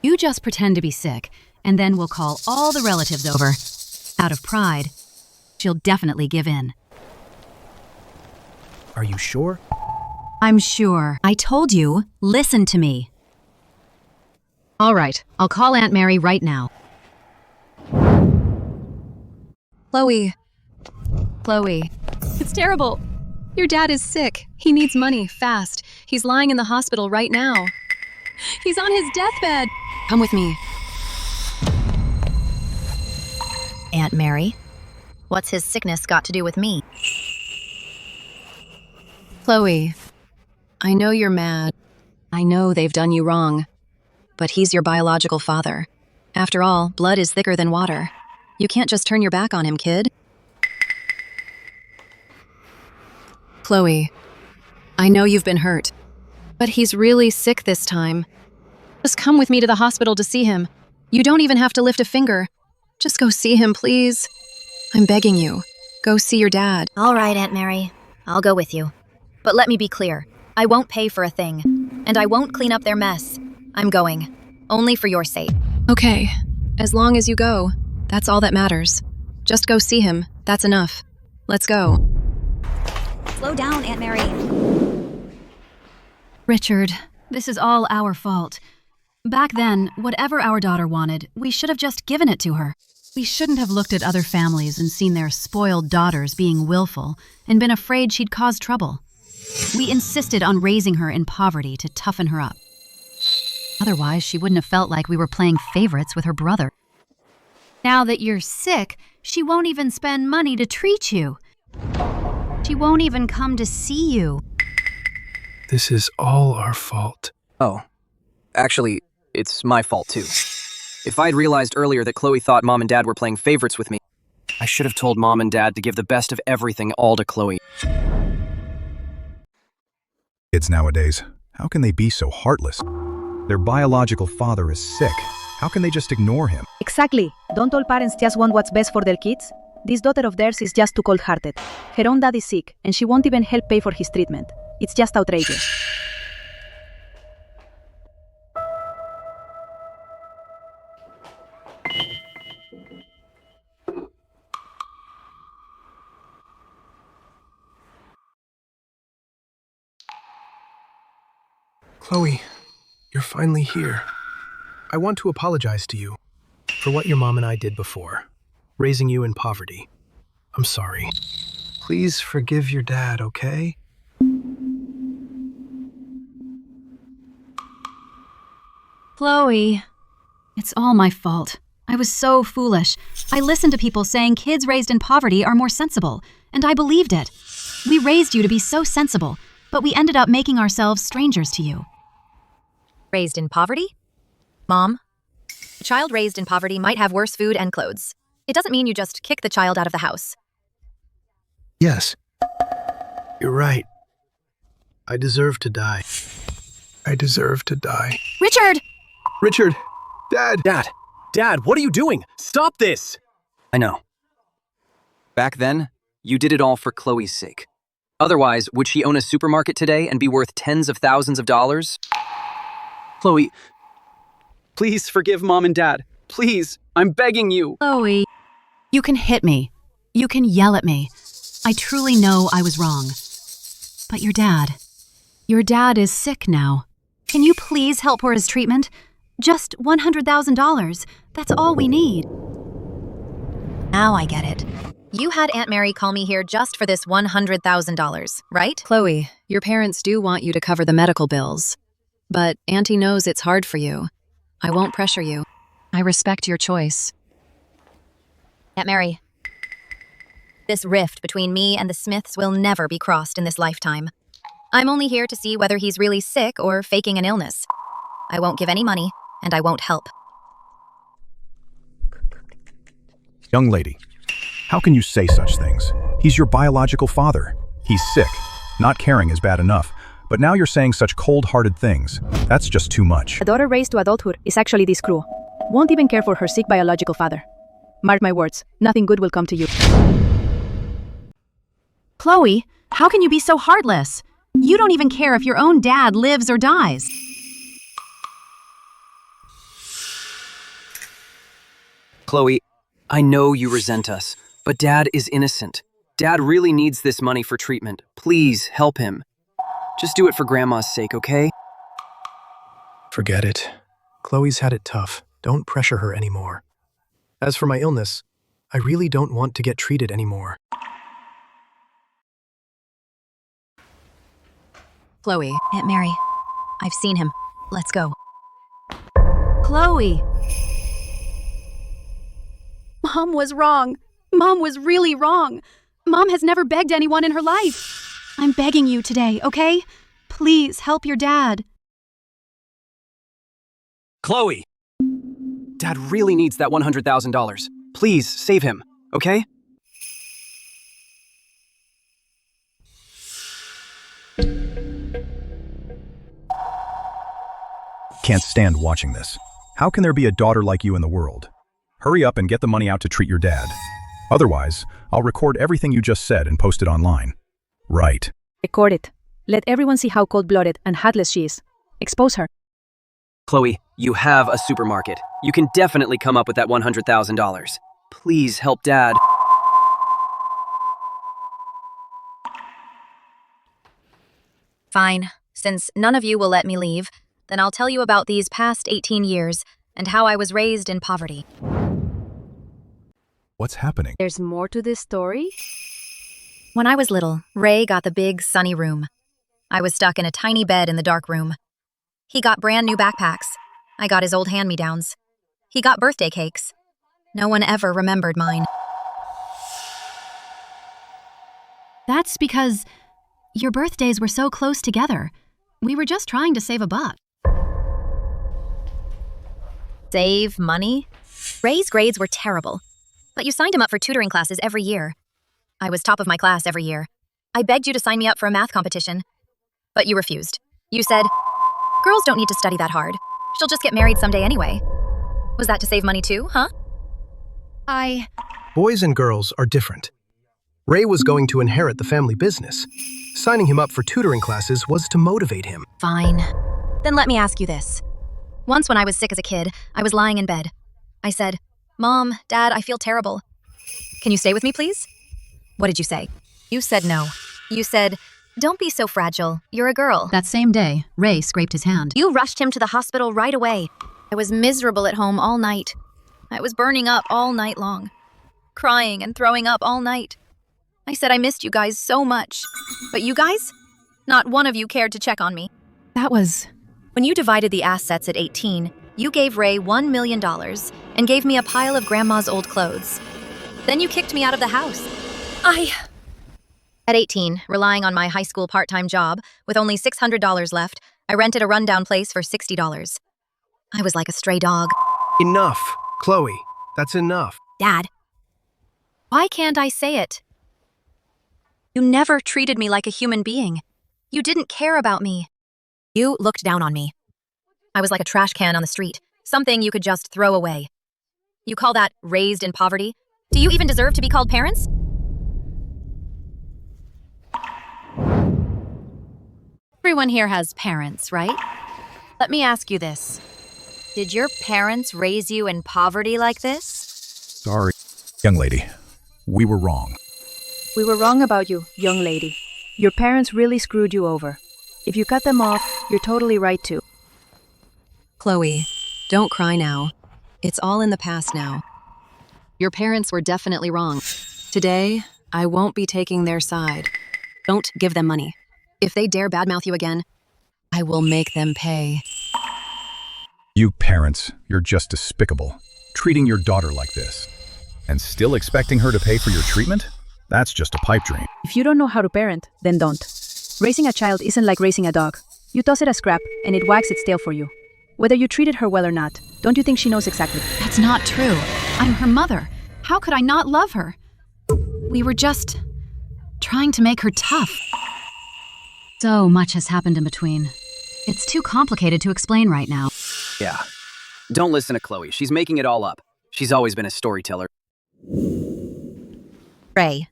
Speaker 2: You just pretend to be sick, and then we'll call all the relatives over. Out of pride, she'll definitely give in.
Speaker 6: Are you sure?
Speaker 2: I'm sure. I told you, listen to me. All right, I'll call Aunt Mary right now.
Speaker 10: Chloe. It's terrible. Your dad is sick. He needs money, fast. He's lying in the hospital right now. He's on his deathbed. Come with me.
Speaker 1: Aunt Mary? What's his sickness got to do with me?
Speaker 10: Chloe, I know you're mad. I know they've done you wrong. But he's your biological father. After all, blood is thicker than water. You can't just turn your back on him, kid. Chloe, I know you've been hurt, but he's really sick this time. Just come with me to the hospital to see him. You don't even have to lift a finger. Just go see him, please. I'm begging you. Go see your dad.
Speaker 1: All right, Aunt Mary. I'll go with you. But let me be clear. I won't pay for a thing. And I won't clean up their mess. I'm going. Only for your sake.
Speaker 10: Okay, as long as you go. That's all that matters. Just go see him. That's enough. Let's go.
Speaker 1: Slow down, Aunt Mary.
Speaker 2: Richard, this is all our fault. Back then, whatever our daughter wanted, we should have just given it to her. We shouldn't have looked at other families and seen their spoiled daughters being willful and been afraid she'd cause trouble. We insisted on raising her in poverty to toughen her up. Otherwise, she wouldn't have felt like we were playing favorites with her brother. Now that you're sick, she won't even spend money to treat you. She won't even come to see you.
Speaker 6: This is all our fault.
Speaker 3: Oh, actually, it's my fault too. If I'd realized earlier that Chloe thought Mom and Dad were playing favorites with me, I should have told Mom and Dad to give the best of everything all to Chloe.
Speaker 13: Kids nowadays, how can they be so heartless? Their biological father is sick. How can they just ignore him?
Speaker 14: Exactly. Don't all parents just want what's best for their kids? This daughter of theirs is just too cold-hearted. Her own dad is sick, and she won't even help pay for his treatment. It's just outrageous.
Speaker 6: Chloe, you're finally here. I want to apologize to you for what your mom and I did before, raising you in poverty. I'm sorry. Please forgive your dad, okay?
Speaker 2: Chloe. It's all my fault. I was so foolish. I listened to people saying kids raised in poverty are more sensible, and I believed it. We raised you to be so sensible, but we ended up making ourselves strangers to you.
Speaker 1: Raised in poverty? Mom, a child raised in poverty might have worse food and clothes. It doesn't mean you just kick the child out of the house.
Speaker 6: Yes. You're right. I deserve to die. I deserve to die.
Speaker 2: Richard!
Speaker 6: Richard! Dad!
Speaker 4: Dad, what are you doing? Stop this! I know. Back then, you did it all for Chloe's sake. Otherwise, would she own a supermarket today and be worth tens of thousands of dollars? Chloe, please forgive Mom and Dad. Please, I'm begging you.
Speaker 2: Chloe, you can hit me. You can yell at me. I truly know I was wrong. But your dad is sick now. Can you please help for his treatment? Just $100,000. That's all we need.
Speaker 1: Now I get it. You had Aunt Mary call me here just for this $100,000, right?
Speaker 10: Chloe, your parents do want you to cover the medical bills. But Auntie knows it's hard for you. I won't pressure you. I respect your choice.
Speaker 1: Aunt Mary, this rift between me and the Smiths will never be crossed in this lifetime. I'm only here to see whether he's really sick or faking an illness. I won't give any money, and I won't help.
Speaker 13: Young lady, how can you say such things? He's your biological father. He's sick. Not caring is bad enough. But now you're saying such cold-hearted things. That's just too much.
Speaker 14: A daughter raised to adulthood is actually this cruel. Won't even care for her sick biological father. Mark my words, nothing good will come to you.
Speaker 2: Chloe, how can you be so heartless? You don't even care if your own dad lives or dies.
Speaker 4: Chloe, I know you resent us, but Dad is innocent. Dad really needs this money for treatment. Please help him. Just do it for Grandma's sake, okay?
Speaker 6: Forget it. Chloe's had it tough. Don't pressure her anymore. As for my illness, I really don't want to get treated anymore.
Speaker 1: Chloe, Aunt Mary, I've seen him. Let's go.
Speaker 2: Chloe!
Speaker 15: Mom was wrong. Mom was really wrong. Mom has never begged anyone in her life. I'm begging you today, okay? Please help your dad.
Speaker 4: Chloe! Dad really needs that $100,000. Please, save him, okay?
Speaker 13: Can't stand watching this. How can there be a daughter like you in the world? Hurry up and get the money out to treat your dad. Otherwise, I'll record everything you just said and post it online. Right.
Speaker 14: Record it. Let everyone see how cold-blooded and heartless she is. Expose her.
Speaker 4: Chloe, you have a supermarket. You can definitely come up with that $100,000.
Speaker 3: Please help Dad.
Speaker 1: Fine. Since none of you will let me leave, then I'll tell you about these past 18 years and how I was raised in poverty.
Speaker 13: What's happening?
Speaker 16: There's more to this story?
Speaker 1: When I was little, Ray got the big, sunny room. I was stuck in a tiny bed in the dark room. He got brand new backpacks. I got his old hand-me-downs. He got birthday cakes. No one ever remembered mine.
Speaker 2: That's because your birthdays were so close together. We were just trying to save a buck.
Speaker 1: Save money? Ray's grades were terrible, but you signed him up for tutoring classes every year. I was top of my class every year. I begged you to sign me up for a math competition, but you refused. You said, "Girls don't need to study that hard. She'll just get married someday anyway." Was that to save money too, huh?
Speaker 6: Boys and girls are different. Ray was going to inherit the family business. Signing him up for tutoring classes was to motivate him.
Speaker 1: Fine. Then let me ask you this. Once when I was sick as a kid, I was lying in bed. I said, "Mom, Dad, I feel terrible. Can you stay with me, please?" What did you say? You said no. You said, "Don't be so fragile. You're a girl."
Speaker 2: That same day, Ray scraped his hand.
Speaker 1: You rushed him to the hospital right away. I was miserable at home all night. I was burning up all night long, crying and throwing up all night. I said I missed you guys so much. But you guys? Not one of you cared to check on me.
Speaker 2: That was...
Speaker 1: When you divided the assets at 18, you gave Ray $1 million and gave me a pile of Grandma's old clothes. Then you kicked me out of the house. At 18, relying on my high school part-time job, with only $600 left, I rented a rundown place for $60. I was like a stray dog.
Speaker 6: Enough, Chloe. That's enough.
Speaker 1: Dad, why can't I say it? You never treated me like a human being. You didn't care about me. You looked down on me. I was like a trash can on the street, something you could just throw away. You call that raised in poverty? Do you even deserve to be called parents? Everyone here has parents, right? Let me ask you this. Did your parents raise you in poverty like this?
Speaker 13: Sorry, young lady. We were wrong.
Speaker 14: We were wrong about you, young lady. Your parents really screwed you over. If you cut them off, you're totally right to.
Speaker 10: Chloe, don't cry now. It's all in the past now. Your parents were definitely wrong. Today, I won't be taking their side. Don't give them money. If they dare badmouth you again, I will make them pay.
Speaker 13: You parents, you're just despicable. Treating your daughter like this. And still expecting her to pay for your treatment? That's just a pipe dream.
Speaker 14: If you don't know how to parent, then don't. Raising a child isn't like raising a dog. You toss it a scrap, and it wags its tail for you. Whether you treated her well or not, don't you think she knows exactly?
Speaker 2: That's not true. I'm her mother. How could I not love her? We were just trying to make her tough. So much has happened in between. It's too complicated to explain right now.
Speaker 3: Yeah. Don't listen to Chloe. She's making it all up. She's always been a storyteller.
Speaker 1: Ray,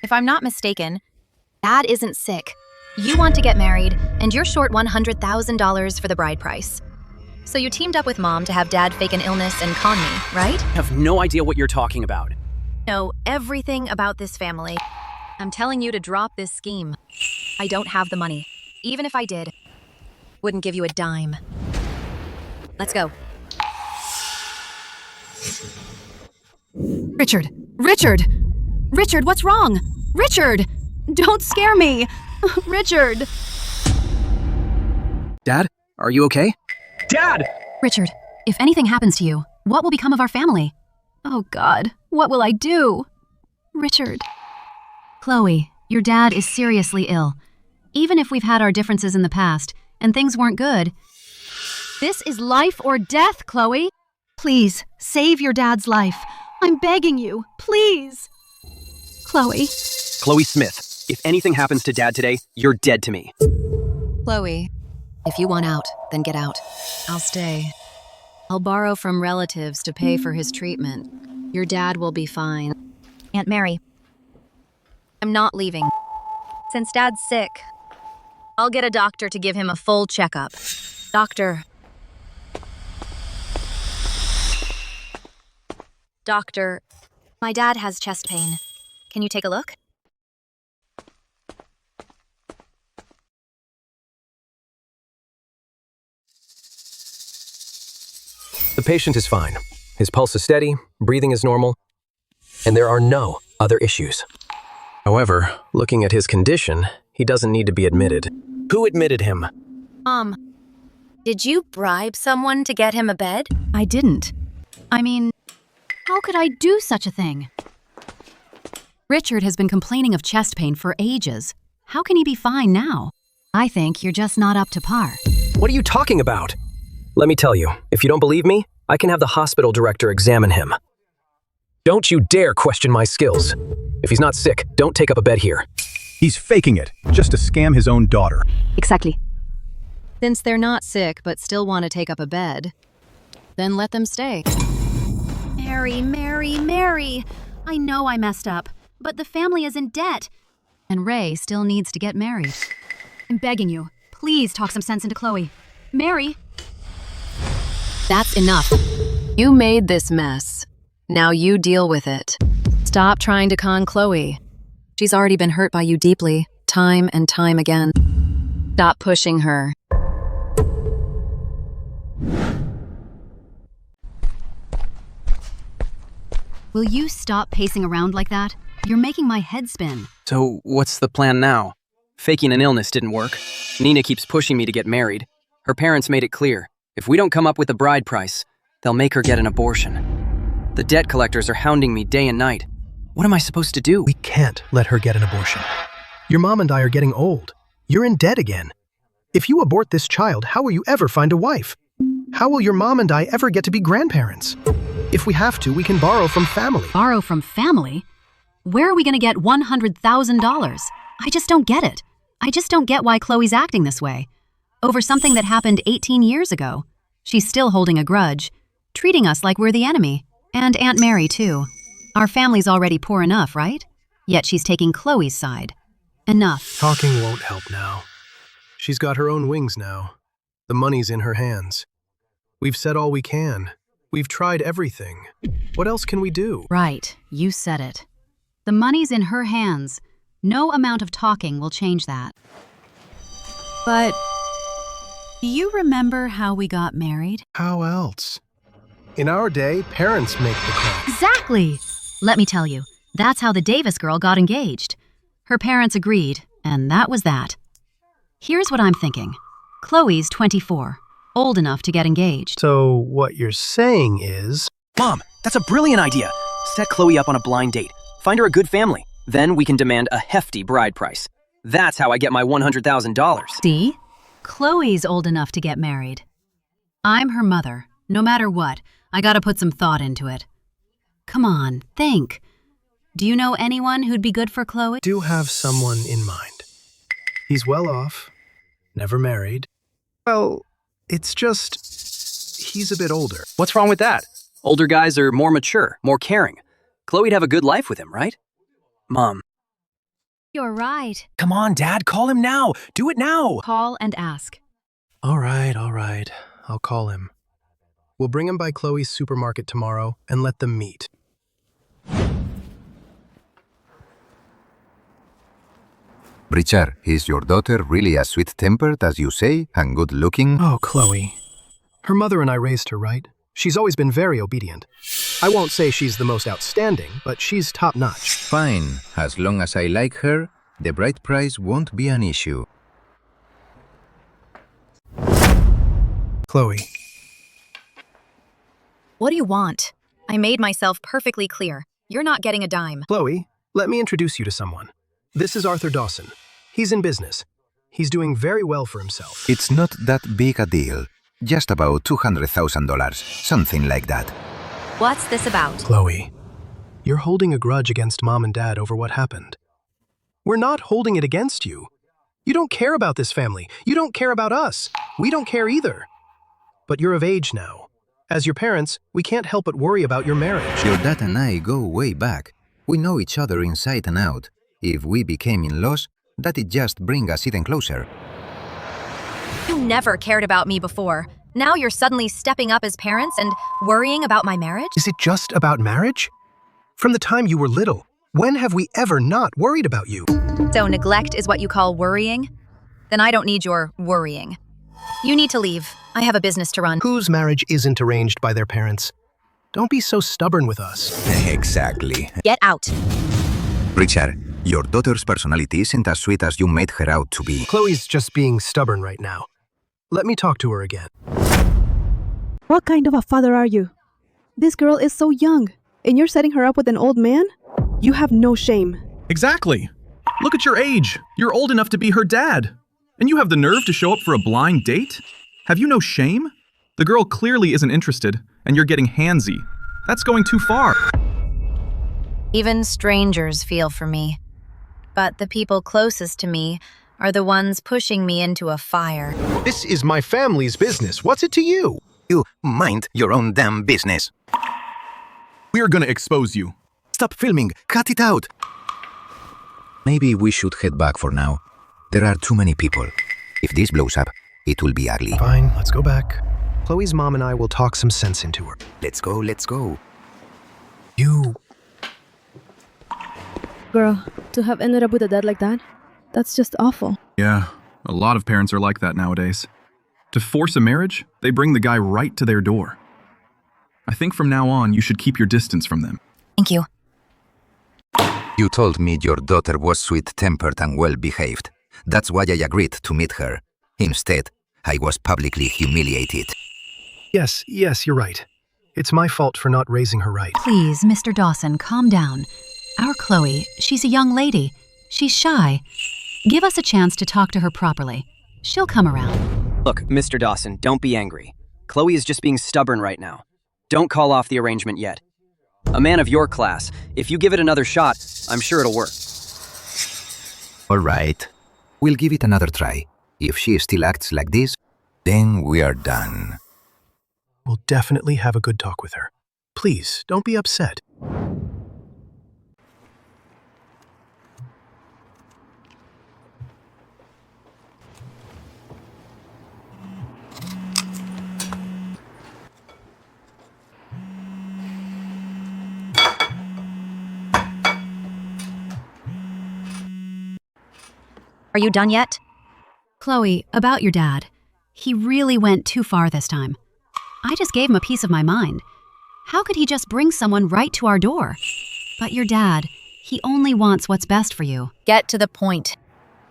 Speaker 1: if I'm not mistaken, Dad isn't sick. You want to get married, and you're short $100,000 for the bride price. So you teamed up with Mom to have Dad fake an illness and con me, right?
Speaker 3: I have no idea what you're talking about.
Speaker 1: Know everything about this family. I'm telling you to drop this scheme. I don't have the money. Even if I did, wouldn't give you a dime. Let's go.
Speaker 2: Richard! Richard! Richard, what's wrong? Richard!
Speaker 15: Don't scare me! Richard!
Speaker 3: Dad, are you okay?
Speaker 6: Dad!
Speaker 2: Richard, if anything happens to you, what will become of our family?
Speaker 15: Oh God, what will I do? Richard.
Speaker 2: Chloe, your dad is seriously ill. Even if we've had our differences in the past, and things weren't good, this is life or death, Chloe. Please, save your dad's life.
Speaker 15: I'm begging you, please. Chloe.
Speaker 3: Chloe Smith, if anything happens to Dad today, you're dead to me.
Speaker 10: Chloe, if you want out, then get out. I'll stay. I'll borrow from relatives to pay for his treatment. Your dad will be fine.
Speaker 1: Aunt Mary, I'm not leaving. Since Dad's sick, I'll get a doctor to give him a full checkup. Doctor. Doctor, my dad has chest pain. Can you take a look?
Speaker 6: The patient is fine. His pulse is steady, breathing is normal, and there are no other issues. However, looking at his condition, he doesn't need to be admitted. Who admitted him?
Speaker 1: Did you bribe someone to get him a bed?
Speaker 2: I didn't. I mean, how could I do such a thing? Richard has been complaining of chest pain for ages. How can he be fine now? I think you're just not up to par.
Speaker 6: What are you talking about? Let me tell you, if you don't believe me, I can have the hospital director examine him. Don't you dare question my skills. If he's not sick, don't take up a bed here.
Speaker 13: He's faking it, just to scam his own daughter.
Speaker 12: Exactly.
Speaker 10: Since they're not sick but still want to take up a bed, then let them stay.
Speaker 14: Mary. I know I messed up, but the family is in debt.
Speaker 2: And Ray still needs to get married.
Speaker 14: I'm begging you, please talk some sense into Chloe. Mary.
Speaker 10: That's enough. You made this mess. Now you deal with it. Stop trying to con Chloe. She's already been hurt by you deeply, time and time again. Stop pushing her.
Speaker 2: Will you stop pacing around like that? You're making my head spin.
Speaker 3: So, what's the plan now? Faking an illness didn't work. Nina keeps pushing me to get married. Her parents made it clear. If we don't come up with the bride price, they'll make her get an abortion. The debt collectors are hounding me day and night. What am I supposed to do?
Speaker 6: We can't let her get an abortion. Your mom and I are getting old. You're in debt again. If you abort this child, how will you ever find a wife? How will your mom and I ever get to be grandparents? If we have to, we can borrow from family.
Speaker 2: Borrow from family? Where are we going to get $100,000? I just don't get it. I just don't get why Chloe's acting this way. Over something that happened 18 years ago. She's still holding a grudge, treating us like we're the enemy. And Aunt Mary, too. Our family's already poor enough, right? Yet she's taking Chloe's side. Enough.
Speaker 6: Talking won't help now. She's got her own wings now. The money's in her hands. We've said all we can. We've tried everything. What else can we do?
Speaker 2: Right, you said it. The money's in her hands. No amount of talking will change that. But do you remember how we got married?
Speaker 6: How else? In our day, parents make the call.
Speaker 2: Exactly! Let me tell you, that's how the Davis girl got engaged. Her parents agreed, and that was that. Here's what I'm thinking. Chloe's 24, old enough to get engaged.
Speaker 6: So what you're saying is...
Speaker 3: Mom, that's a brilliant idea. Set Chloe up on a blind date. Find her a good family. Then we can demand a hefty bride price. That's how I get my $100,000.
Speaker 2: See? Chloe's old enough to get married. I'm her mother. No matter what, I gotta put some thought into it. Come on, think. Do you know anyone who'd be good for Chloe?
Speaker 6: Do have someone in mind. He's well off, never married. Well, it's just... he's a bit older.
Speaker 3: What's wrong with that? Older guys are more mature, more caring. Chloe'd have a good life with him, right? Mom.
Speaker 2: You're right.
Speaker 6: Come on, Dad, call him now. Do it now.
Speaker 2: Call and ask.
Speaker 6: All right. I'll call him. We'll bring him by Chloe's supermarket tomorrow and let them meet.
Speaker 16: Richard, is your daughter really as sweet-tempered as you say and good-looking?
Speaker 6: Oh, Chloe. Her mother and I raised her, right? She's always been very obedient. I won't say she's the most outstanding, but she's top-notch.
Speaker 16: Fine. As long as I like her, the bride price won't be an issue.
Speaker 6: Chloe.
Speaker 1: What do you want? I made myself perfectly clear. You're not getting a dime.
Speaker 6: Chloe, let me introduce you to someone. This is Arthur Dawson. He's in business. He's doing very well for himself.
Speaker 16: It's not that big a deal. Just about $200,000, something like that.
Speaker 1: What's this about?
Speaker 6: Chloe, you're holding a grudge against Mom and Dad over what happened. We're not holding it against you. You don't care about this family. You don't care about us. We don't care either. But you're of age now. As your parents, we can't help but worry about your marriage.
Speaker 16: Your dad and I go way back. We know each other inside and out. If we became in-laws, that'd just bring us even closer.
Speaker 1: You never cared about me before. Now you're suddenly stepping up as parents and worrying about my marriage?
Speaker 6: Is it just about marriage? From the time you were little, when have we ever not worried about you?
Speaker 1: So neglect is what you call worrying? Then I don't need your worrying. You need to leave. I have a business to run.
Speaker 6: Whose marriage isn't arranged by their parents? Don't be so stubborn with us.
Speaker 16: Exactly.
Speaker 1: Get out.
Speaker 16: Richard, your daughter's personality isn't as sweet as you made her out to be.
Speaker 6: Chloe's just being stubborn right now. Let me talk to her again.
Speaker 17: What kind of a father are you? This girl is so young, and you're setting her up with an old man? You have no shame.
Speaker 13: Exactly. Look at your age. You're old enough to be her dad. And you have the nerve to show up for a blind date? Have you no shame? The girl clearly isn't interested, and you're getting handsy. That's going too far.
Speaker 1: Even strangers feel for me. But the people closest to me are the ones pushing me into a fire.
Speaker 6: This is my family's business. What's it to you?
Speaker 16: You mind your own damn business.
Speaker 13: We're gonna expose you.
Speaker 16: Stop filming. Cut it out. Maybe we should head back for now. There are too many people. If this blows up, it will be ugly.
Speaker 6: Fine, let's go back. Chloe's mom and I will talk some sense into her.
Speaker 16: Let's go, let's go.
Speaker 17: Girl, to have ended up with a dad like that, that's just awful.
Speaker 13: Yeah, a lot of parents are like that nowadays. To force a marriage, they bring the guy right to their door. I think from now on, you should keep your distance from them.
Speaker 1: Thank you.
Speaker 16: You told me your daughter was sweet-tempered and well-behaved. That's why I agreed to meet her. Instead, I was publicly humiliated.
Speaker 6: Yes, you're right. It's my fault for not raising her right.
Speaker 2: Please, Mr. Dawson, calm down. Our Chloe, she's a young lady. She's shy. Give us a chance to talk to her properly. She'll come around.
Speaker 3: Look, Mr. Dawson, don't be angry. Chloe is just being stubborn right now. Don't call off the arrangement yet. A man of your class, if you give it another shot, I'm sure it'll work.
Speaker 16: All right. We'll give it another try. If she still acts like this, then we are done.
Speaker 6: We'll definitely have a good talk with her. Please, don't be upset.
Speaker 1: Are you done yet?
Speaker 2: Chloe, about your dad. He really went too far this time. I just gave him a piece of my mind. How could he just bring someone right to our door? But your dad, he only wants what's best for you.
Speaker 1: Get to the point.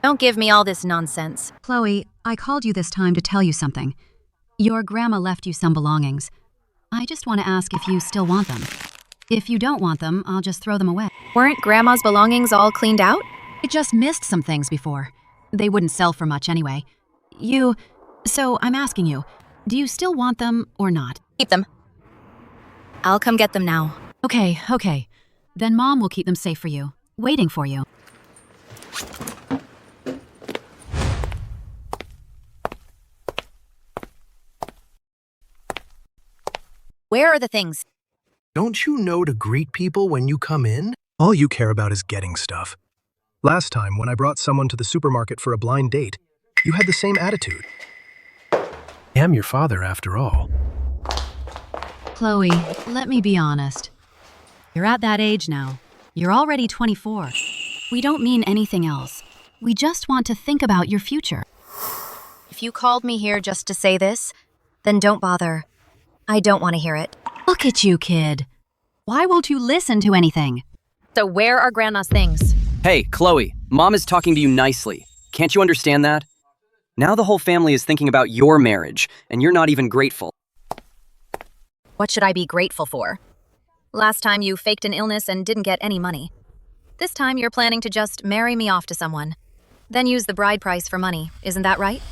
Speaker 1: Don't give me all this nonsense.
Speaker 2: Chloe, I called you this time to tell you something. Your grandma left you some belongings. I just want to ask if you still want them. If you don't want them, I'll just throw them away.
Speaker 1: Weren't Grandma's belongings all cleaned out?
Speaker 2: I just missed some things before. They wouldn't sell for much anyway. So I'm asking you, do you still want them or not?
Speaker 1: Keep them. I'll come get them now.
Speaker 2: Okay. Then Mom will keep them safe for you, waiting for you.
Speaker 1: Where are the things?
Speaker 6: Don't you know to greet people when you come in? All you care about is getting stuff. Last time, when I brought someone to the supermarket for a blind date, you had the same attitude. I am your father, after all.
Speaker 2: Chloe, let me be honest. You're at that age now. You're already 24. We don't mean anything else. We just want to think about your future.
Speaker 1: If you called me here just to say this, then don't bother. I don't want to hear it.
Speaker 2: Look at you, kid. Why won't you listen to anything?
Speaker 1: So where are Grandma's things?
Speaker 3: Hey, Chloe, Mom is talking to you nicely. Can't you understand that? Now the whole family is thinking about your marriage, and you're not even grateful.
Speaker 1: What should I be grateful for? Last time you faked an illness and didn't get any money. This time you're planning to just marry me off to someone. Then use the bride price for money, isn't that right?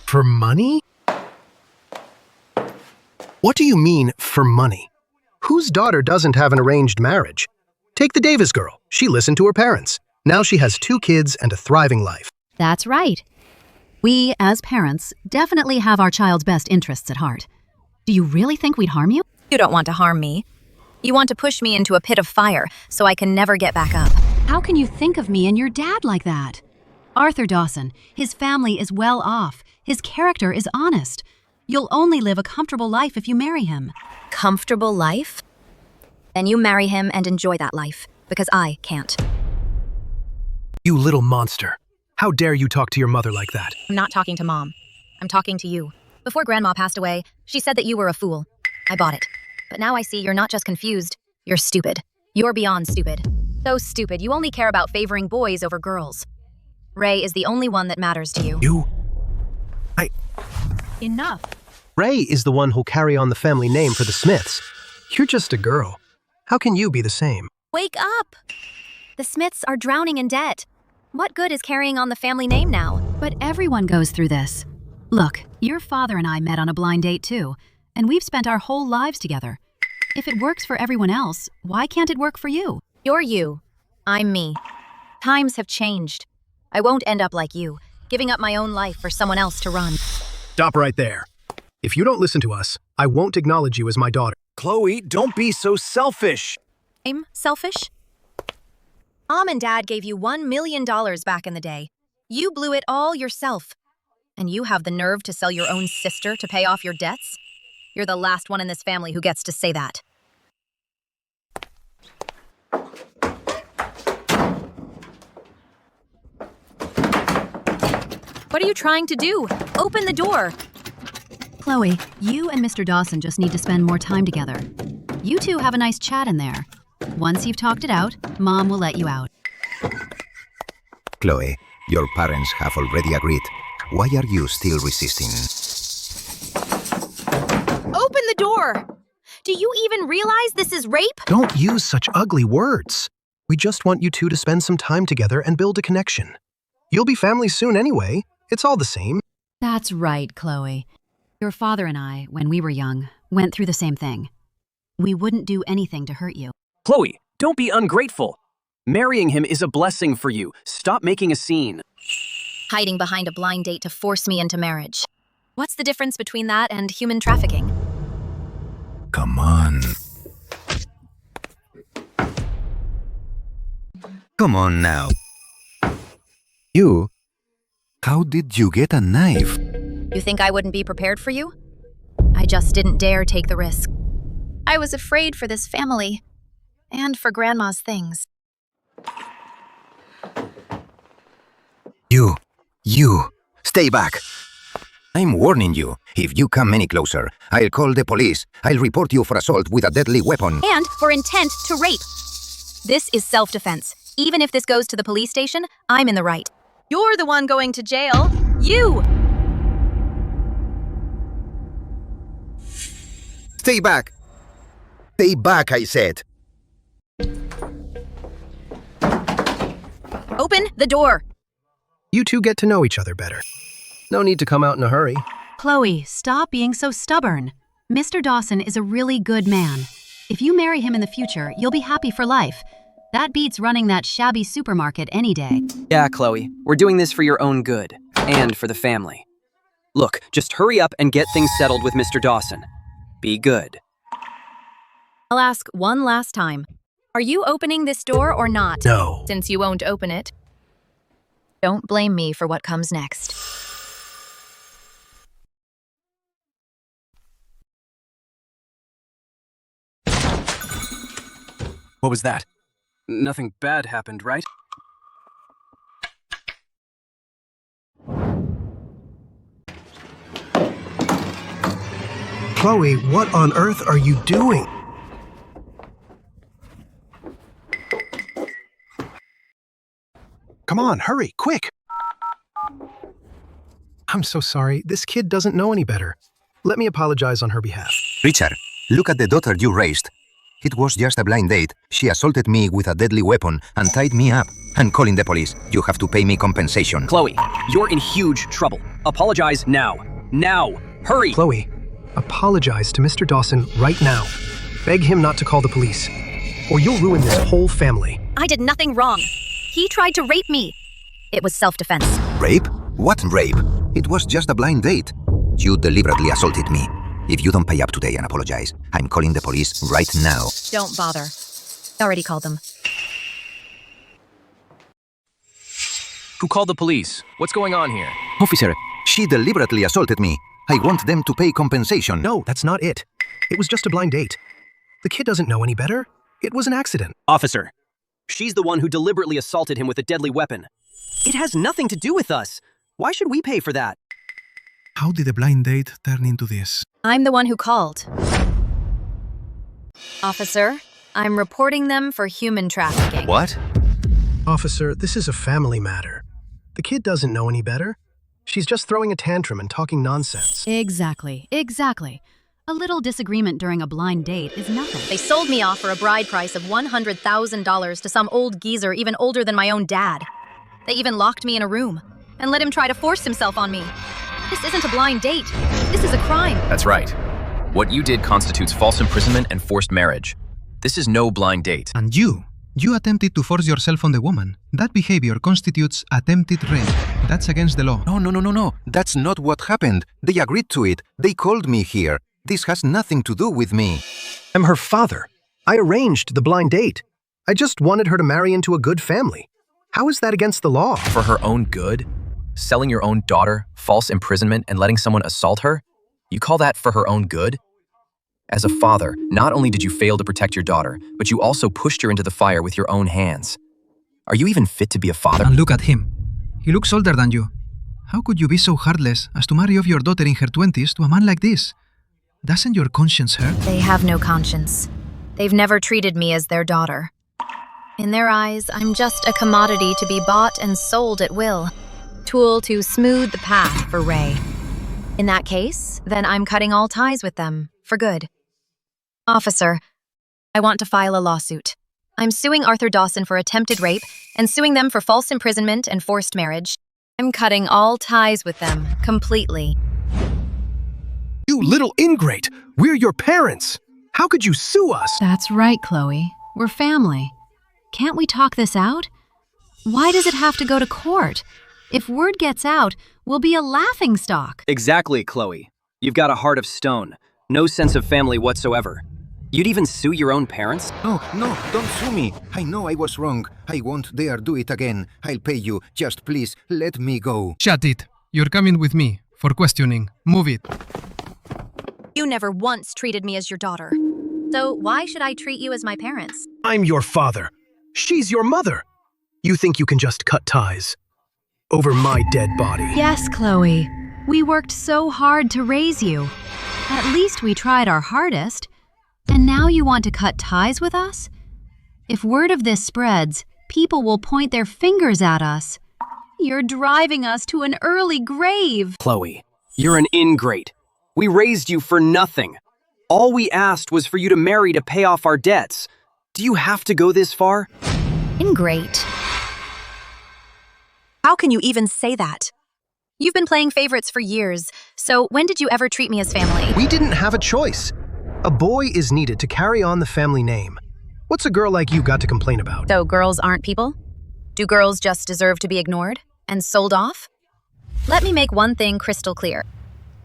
Speaker 6: For money? What do you mean, for money? Whose daughter doesn't have an arranged marriage? Take the Davis girl. She listened to her parents. Now she has 2 kids and a thriving life.
Speaker 2: That's right. We, as parents, definitely have our child's best interests at heart. Do you really think we'd harm you?
Speaker 1: You don't want to harm me. You want to push me into a pit of fire so I can never get back up.
Speaker 2: How can you think of me and your dad like that? Arthur Dawson, his family is well off. His character is honest. You'll only live a comfortable life if you marry him.
Speaker 1: Comfortable life? Then you marry him and enjoy that life, because I can't.
Speaker 6: You little monster. How dare you talk to your mother like that?
Speaker 1: I'm not talking to Mom. I'm talking to you. Before Grandma passed away, she said that you were a fool. I bought it. But now I see you're not just confused, you're stupid. You're beyond stupid. So stupid, you only care about favoring boys over girls. Ray is the only one that matters to you.
Speaker 2: Enough.
Speaker 6: Ray is the one who'll carry on the family name for the Smiths. You're just a girl. How can you be the same?
Speaker 1: Wake up! The Smiths are drowning in debt. What good is carrying on the family name now?
Speaker 2: But everyone goes through this. Look, your father and I met on a blind date too, and we've spent our whole lives together. If it works for everyone else, why can't it work for you?
Speaker 1: You're you. I'm me. Times have changed. I won't end up like you, giving up my own life for someone else to run.
Speaker 6: Stop right there. If you don't listen to us, I won't acknowledge you as my daughter.
Speaker 4: Chloe, don't be so selfish.
Speaker 1: I'm selfish? Mom and Dad gave you $1 million back in the day. You blew it all yourself. And you have the nerve to sell your own sister to pay off your debts? You're the last one in this family who gets to say that. What are you trying to do? Open the door.
Speaker 2: Chloe, you and Mr. Dawson just need to spend more time together. You two have a nice chat in there. Once you've talked it out, Mom will let you out.
Speaker 16: Chloe, your parents have already agreed. Why are you still resisting?
Speaker 1: Open the door! Do you even realize this is rape?
Speaker 6: Don't use such ugly words. We just want you two to spend some time together and build a connection. You'll be family soon anyway. It's all the same.
Speaker 2: That's right, Chloe. Your father and I, when we were young, went through the same thing. We wouldn't do anything to hurt you.
Speaker 4: Chloe, don't be ungrateful. Marrying him is a blessing for you. Stop making a scene.
Speaker 1: Hiding behind a blind date to force me into marriage. What's the difference between that and human trafficking?
Speaker 16: Come on. Come on now. You? How did you get a knife?
Speaker 1: You think I wouldn't be prepared for you? I just didn't dare take the risk. I was afraid for this family. And for Grandma's things.
Speaker 16: You, stay back. I'm warning you. If you come any closer, I'll call the police. I'll report you for assault with a deadly weapon.
Speaker 1: And for intent to rape. This is self-defense. Even if this goes to the police station, I'm in the right. You're the one going to jail. You!
Speaker 16: Stay back. Stay back, I said.
Speaker 1: Open the door.
Speaker 6: You two get to know each other better. No need to come out in a hurry.
Speaker 2: Chloe, stop being so stubborn. Mr. Dawson is a really good man. If you marry him in the future, you'll be happy for life. That beats running that shabby supermarket any day.
Speaker 3: Yeah, Chloe, we're doing this for your own good, and for the family. Look, just hurry up and get things settled with Mr. Dawson. Be good.
Speaker 1: I'll ask one last time. Are you opening this door or not?
Speaker 6: No.
Speaker 1: Since you won't open it, don't blame me for what comes next.
Speaker 4: What was that? Nothing bad happened, right?
Speaker 6: Chloe, what on earth are you doing? Come on, hurry, quick! I'm so sorry. This kid doesn't know any better. Let me apologize on her behalf.
Speaker 16: Richard, look at the daughter you raised. It was just a blind date. She assaulted me with a deadly weapon and tied me up. I'm calling the police. You have to pay me compensation.
Speaker 4: Chloe, you're in huge trouble. Apologize now. Now! Hurry!
Speaker 6: Chloe, apologize to Mr. Dawson right now. Beg him not to call the police, or you'll ruin this whole family.
Speaker 1: I did nothing wrong. He tried to rape me. It was self-defense.
Speaker 16: Rape? What rape? It was just a blind date. You deliberately assaulted me. If you don't pay up today and apologize, I'm calling the police right now.
Speaker 1: Don't bother. I already called them.
Speaker 4: Who called the police? What's going on here?
Speaker 16: Officer, she deliberately assaulted me. I want them to pay compensation.
Speaker 6: No, that's not it. It was just a blind date. The kid doesn't know any better. It was an accident.
Speaker 4: Officer, she's the one who deliberately assaulted him with a deadly weapon. It has nothing to do with us. Why should we pay for that?
Speaker 18: How did a blind date turn into this?
Speaker 1: I'm the one who called. Officer, I'm reporting them for human trafficking.
Speaker 16: What?
Speaker 6: Officer, this is a family matter. The kid doesn't know any better. She's just throwing a tantrum and talking nonsense.
Speaker 2: Exactly. A little disagreement during a blind date is nothing.
Speaker 1: They sold me off for a bride price of $100,000 to some old geezer even older than my own dad. They even locked me in a room and let him try to force himself on me. This isn't a blind date. This is a crime.
Speaker 3: That's right. What you did constitutes false imprisonment and forced marriage. This is no blind date.
Speaker 18: And you attempted to force yourself on the woman. That behavior constitutes attempted rape. That's against the law.
Speaker 16: No. That's not what happened. They agreed to it. They called me here. This has nothing to do with me.
Speaker 6: I'm her father. I arranged the blind date. I just wanted her to marry into a good family. How is that against the law?
Speaker 3: For her own good? Selling your own daughter, false imprisonment, and letting someone assault her? You call that for her own good? As a father, not only did you fail to protect your daughter, but you also pushed her into the fire with your own hands. Are you even fit to be a father?
Speaker 18: And look at him. He looks older than you. How could you be so heartless as to marry off your daughter in her 20s to a man like this? Doesn't your conscience hurt?
Speaker 1: They have no conscience. They've never treated me as their daughter. In their eyes, I'm just a commodity to be bought and sold at will. Tool to smooth the path for Ray. In that case, then I'm cutting all ties with them, for good. Officer, I want to file a lawsuit. I'm suing Arthur Dawson for attempted rape and suing them for false imprisonment and forced marriage. I'm cutting all ties with them, completely.
Speaker 6: You little ingrate! We're your parents! How could you sue us?
Speaker 2: That's right, Chloe. We're family. Can't we talk this out? Why does it have to go to court? If word gets out, we'll be a laughingstock.
Speaker 4: Exactly, Chloe. You've got a heart of stone. No sense of family whatsoever. You'd even sue your own parents?
Speaker 16: No, don't sue me. I know I was wrong. I won't dare do it again. I'll pay you. Just please, let me go.
Speaker 18: Shut it. You're coming with me for questioning. Move it.
Speaker 1: You never once treated me as your daughter. So why should I treat you as my parents?
Speaker 6: I'm your father. She's your mother. You think you can just cut ties over my dead body?
Speaker 2: Yes, Chloe. We worked so hard to raise you. At least we tried our hardest. And now you want to cut ties with us? If word of this spreads, people will point their fingers at us. You're driving us to an early grave.
Speaker 4: Chloe, you're an ingrate. We raised you for nothing. All we asked was for you to marry to pay off our debts. Do you have to go this far?
Speaker 1: Ingrate. How can you even say that? You've been playing favorites for years, so when did you ever treat me as family?
Speaker 6: We didn't have a choice. A boy is needed to carry on the family name. What's a girl like you got to complain about?
Speaker 1: So girls aren't people? Do girls just deserve to be ignored and sold off? Let me make one thing crystal clear.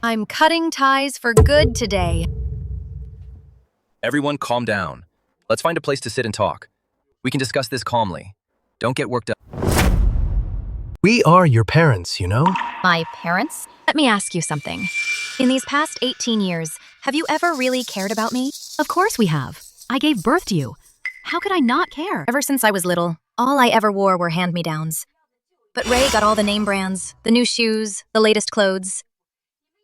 Speaker 1: I'm cutting ties for good today.
Speaker 3: Everyone calm down. Let's find a place to sit and talk. We can discuss this calmly. Don't get worked up.
Speaker 6: We are your parents, you know?
Speaker 1: My parents? Let me ask you something. In these past 18 years, have you ever really cared about me?
Speaker 2: Of course we have. I gave birth to you. How could I not care?
Speaker 1: Ever since I was little, all I ever wore were hand-me-downs. But Ray got all the name brands, the new shoes, the latest clothes.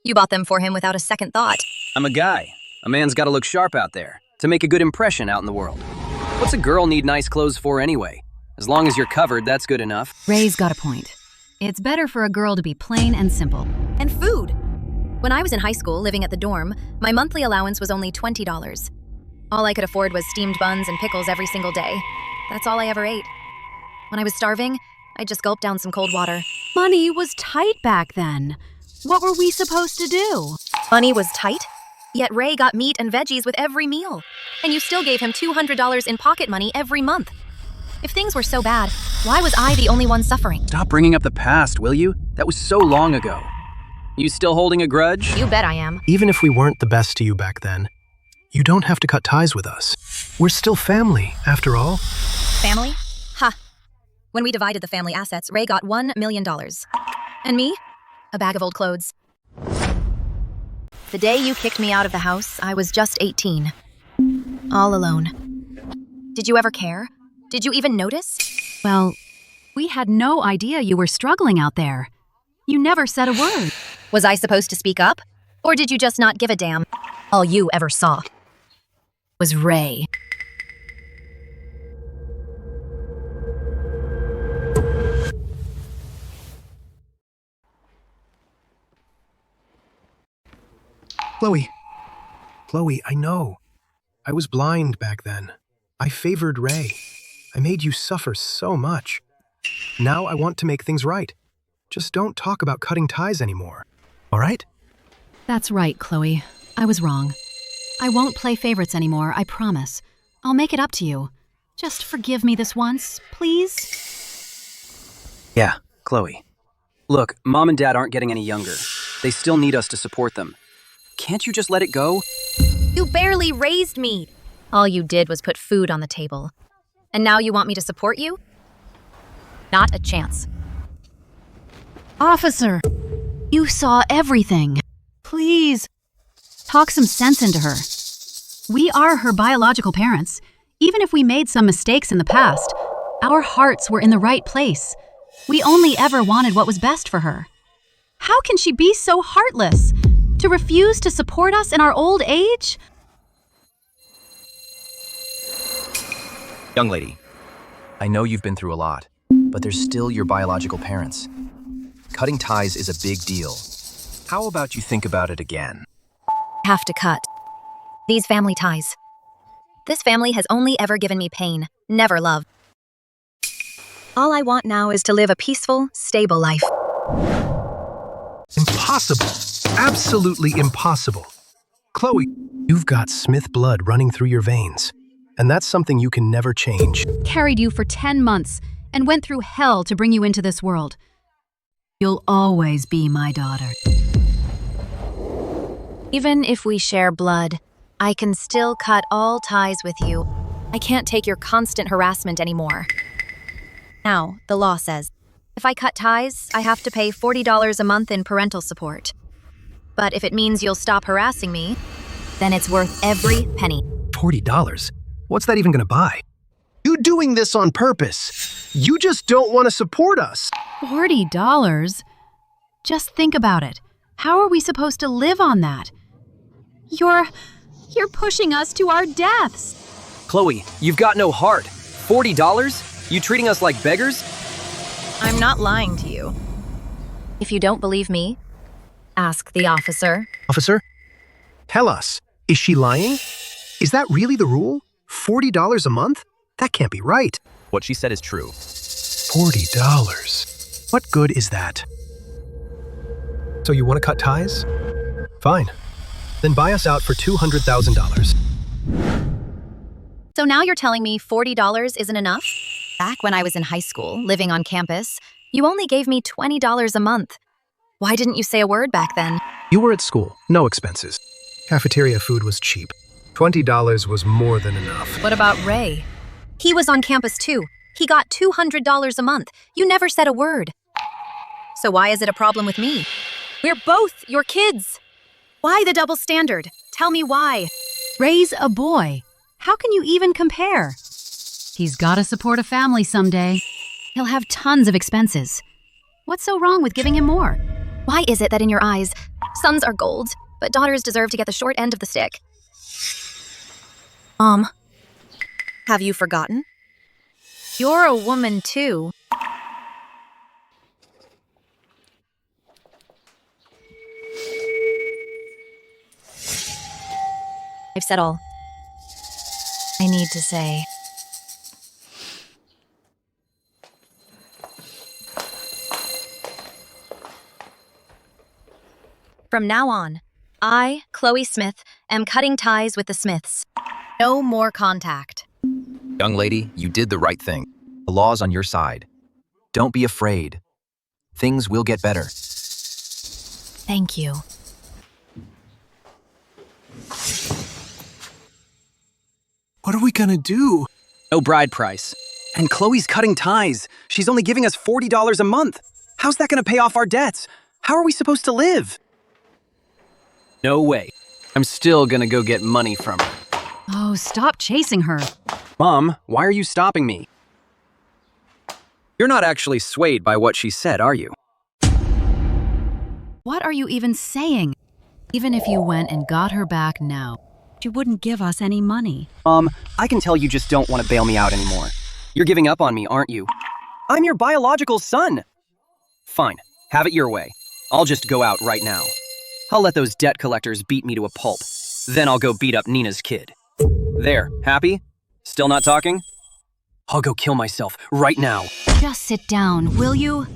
Speaker 1: You bought them for him without a second thought.
Speaker 4: I'm a guy. A man's got to look sharp out there to make a good impression out in the world. What's a girl need nice clothes for anyway? As long as you're covered, that's good enough.
Speaker 2: Ray's got a point. It's better for a girl to be plain and simple.
Speaker 1: And food. When I was in high school, living at the dorm, my monthly allowance was only $20. All I could afford was steamed buns and pickles every single day. That's all I ever ate. When I was starving, I just gulped down some cold water.
Speaker 2: Money was tight back then. What were we supposed to do?
Speaker 1: Money was tight? Yet Ray got meat and veggies with every meal. And you still gave him $200 in pocket money every month. If things were so bad, why was I the only one suffering?
Speaker 4: Stop bringing up the past, will you? That was so long ago. You still holding a grudge?
Speaker 1: You bet I am.
Speaker 6: Even if we weren't the best to you back then, you don't have to cut ties with us. We're still family, after all.
Speaker 1: Family? Ha. When we divided the family assets, Ray got $1 million. And me? A bag of old clothes. The day you kicked me out of the house, I was just 18. All alone. Did you ever care? Did you even notice?
Speaker 2: Well, we had no idea you were struggling out there. You never said a word.
Speaker 1: Was I supposed to speak up? Or did you just not give a damn? All you ever saw was Ray.
Speaker 6: Chloe, I know. I was blind back then. I favored Ray. I made you suffer so much. Now I want to make things right. Just don't talk about cutting ties anymore. All right?
Speaker 2: That's right, Chloe. I was wrong. I won't play favorites anymore, I promise. I'll make it up to you. Just forgive me this once, please?
Speaker 4: Yeah, Chloe. Look, Mom and Dad aren't getting any younger. They still need us to support them. Can't you just let it go?
Speaker 1: You barely raised me. All you did was put food on the table. And now you want me to support you? Not a chance.
Speaker 2: Officer, you saw everything. Please, talk some sense into her. We are her biological parents. Even if we made some mistakes in the past, our hearts were in the right place. We only ever wanted what was best for her. How can she be so heartless? To refuse to support us in our old age?
Speaker 4: Young lady, I know you've been through a lot, but they're still your biological parents. Cutting ties is a big deal. How about you think about it again?
Speaker 1: Have to cut these family ties. This family has only ever given me pain, never love. All I want now is to live a peaceful, stable life.
Speaker 6: Impossible. Absolutely impossible. Chloe, you've got Smith blood running through your veins, and that's something you can never change.
Speaker 2: Carried you for 10 months and went through hell to bring you into this world. You'll always be my daughter.
Speaker 1: Even if we share blood, I can still cut all ties with you. I can't take your constant harassment anymore. Now, the law says, if I cut ties, I have to pay $40 a month in parental support. But if it means you'll stop harassing me, then it's worth every penny.
Speaker 6: $40? What's that even gonna buy? You doing this on purpose. You just don't want to support us.
Speaker 2: $40? Just think about it. How are we supposed to live on that? You're pushing us to our deaths.
Speaker 4: Chloe, you've got no heart. $40? You treating us like beggars?
Speaker 1: I'm not lying to you. If you don't believe me, ask the officer.
Speaker 6: Officer, tell us, is she lying? Is that really the rule? $40 a month? That can't be right.
Speaker 4: What she said is true.
Speaker 6: $40. What good is that? So you want to cut ties? Fine. Then buy us out for $200,000.
Speaker 1: So now you're telling me $40 isn't enough? Back when I was in high school, living on campus, you only gave me $20 a month. Why didn't you say a word back then?
Speaker 6: You were at school, no expenses. Cafeteria food was cheap. $20 was more than enough.
Speaker 1: What about Ray? He was on campus too. He got $200 a month. You never said a word. So why is it a problem with me? We're both your kids. Why the double standard? Tell me why.
Speaker 2: Ray's a boy. How can you even compare? He's gotta support a family someday. He'll have tons of expenses. What's so wrong with giving him more?
Speaker 1: Why is it that in your eyes, sons are gold, but daughters deserve to get the short end of the stick? Mom, have you forgotten? You're a woman too. I've said all I need to say. From now on, I, Chloe Smith, am cutting ties with the Smiths. No more contact.
Speaker 4: Young lady, you did the right thing. The law's on your side. Don't be afraid. Things will get better.
Speaker 1: Thank you.
Speaker 6: What are we gonna do?
Speaker 4: No bride price. And Chloe's cutting ties. She's only giving us $40 a month. How's that going to pay off our debts? How are we supposed to live? No way. I'm still going to go get money from her.
Speaker 2: Oh, stop chasing her.
Speaker 4: Mom, why are you stopping me? You're not actually swayed by what she said, are you?
Speaker 2: What are you even saying? Even if you went and got her back now, she wouldn't give us any money.
Speaker 4: I can tell you just don't want to bail me out anymore. You're giving up on me, aren't you? I'm your biological son. Fine, have it your way. I'll just go out right now. I'll let those debt collectors beat me to a pulp. Then I'll go beat up Nina's kid. There, happy? Still not talking? I'll go kill myself right now.
Speaker 2: Just sit down, will you?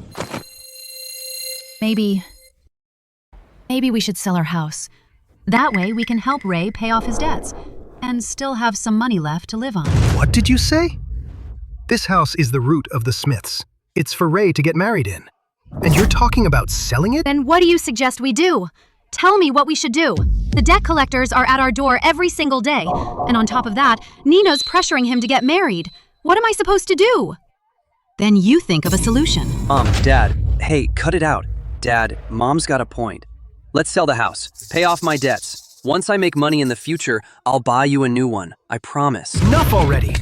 Speaker 2: Maybe we should sell our house. That way we can help Ray pay off his debts and still have some money left to live on.
Speaker 6: What did you say? This house is the root of the Smiths. It's for Ray to get married in. And you're talking about selling it?
Speaker 1: Then what do you suggest we do? Tell me what we should do. The debt collectors are at our door every single day. And on top of that, Nina's pressuring him to get married. What am I supposed to do?
Speaker 2: Then you think of a solution.
Speaker 4: Dad, hey, cut it out. Dad, Mom's got a point. Let's sell the house. Pay off my debts. Once I make money in the future, I'll buy you a new one. I promise.
Speaker 6: Enough already!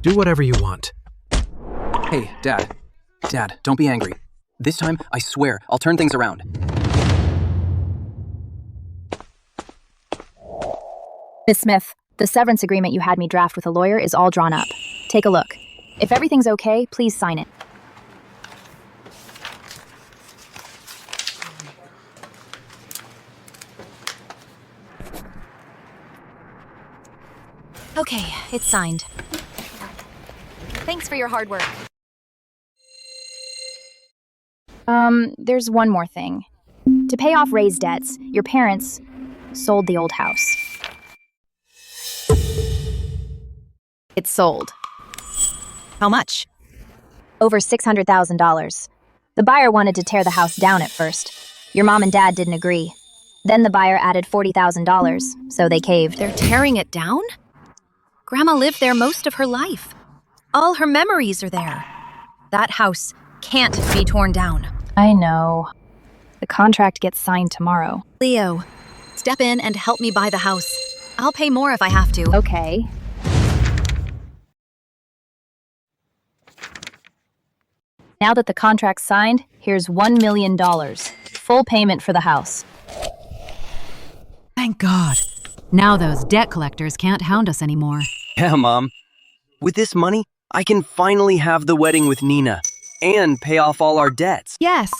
Speaker 6: Do whatever you want.
Speaker 4: Hey, Dad. Dad, don't be angry. This time, I swear, I'll turn things around.
Speaker 9: Miss Smith, the severance agreement you had me draft with a lawyer is all drawn up. Take a look. If everything's okay, please sign it.
Speaker 1: Okay, it's signed. Thanks for your hard work.
Speaker 9: There's one more thing. To pay off Ray's debts, your parents sold the old house. It's sold.
Speaker 1: How much?
Speaker 9: Over $600,000. The buyer wanted to tear the house down at first. Your mom and dad didn't agree. Then the buyer added $40,000, so they caved.
Speaker 1: They're tearing it down? Grandma lived there most of her life. All her memories are there. That house can't be torn down.
Speaker 9: I know. The contract gets signed tomorrow.
Speaker 1: Leo, step in and help me buy the house. I'll pay more if I have to.
Speaker 9: Okay. Now that the contract's signed, here's $1 million. Full payment for the house.
Speaker 2: Thank God. Now those debt collectors can't hound us anymore.
Speaker 4: Yeah, Mom. With this money, I can finally have the wedding with Nina and pay off all our debts.
Speaker 2: Yes.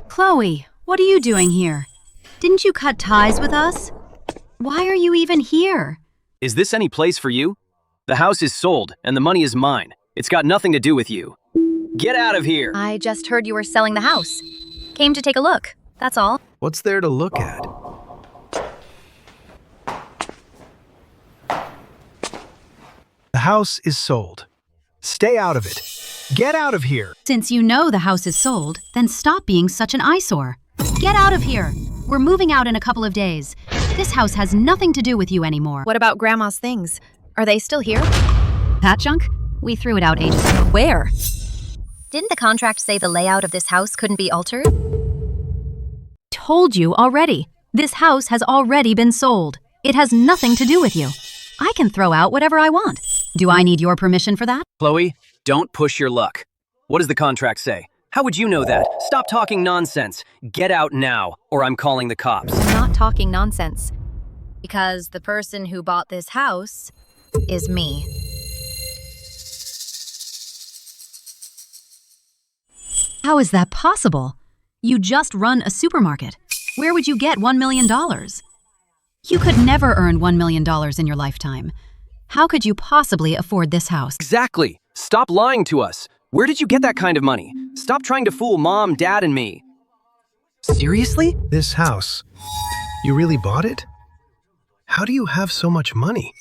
Speaker 2: Chloe, what are you doing here? Didn't you cut ties with us? Why are you even here?
Speaker 4: Is this any place for you? The house is sold and the money is mine. It's got nothing to do with you. Get out of here!
Speaker 1: I just heard you were selling the house. Came to take a look, that's all.
Speaker 6: What's there to look at? The house is sold. Stay out of it. Get out of here!
Speaker 2: Since you know the house is sold, then stop being such an eyesore. Get out of here! We're moving out in a couple of days. This house has nothing to do with you anymore.
Speaker 1: What about Grandma's things? Are they still here?
Speaker 2: That junk? We threw it out ages ago.
Speaker 1: Where? Didn't the contract say the layout of this house couldn't be altered?
Speaker 2: Told you already. This house has already been sold. It has nothing to do with you. I can throw out whatever I want. Do I need your permission for that?
Speaker 4: Chloe, don't push your luck. What does the contract say? How would you know that? Stop talking nonsense. Get out now, or I'm calling the cops.
Speaker 1: I'm not talking nonsense. Because the person who bought this house is me.
Speaker 2: How is that possible? You just run a supermarket. Where would you get $1 million? You could never earn $1 million in your lifetime. How could you possibly afford this house?
Speaker 4: Exactly. Stop lying to us. Where did you get that kind of money? Stop trying to fool Mom, Dad, and me. Seriously?
Speaker 6: This house. You really bought it? How do you have so much money?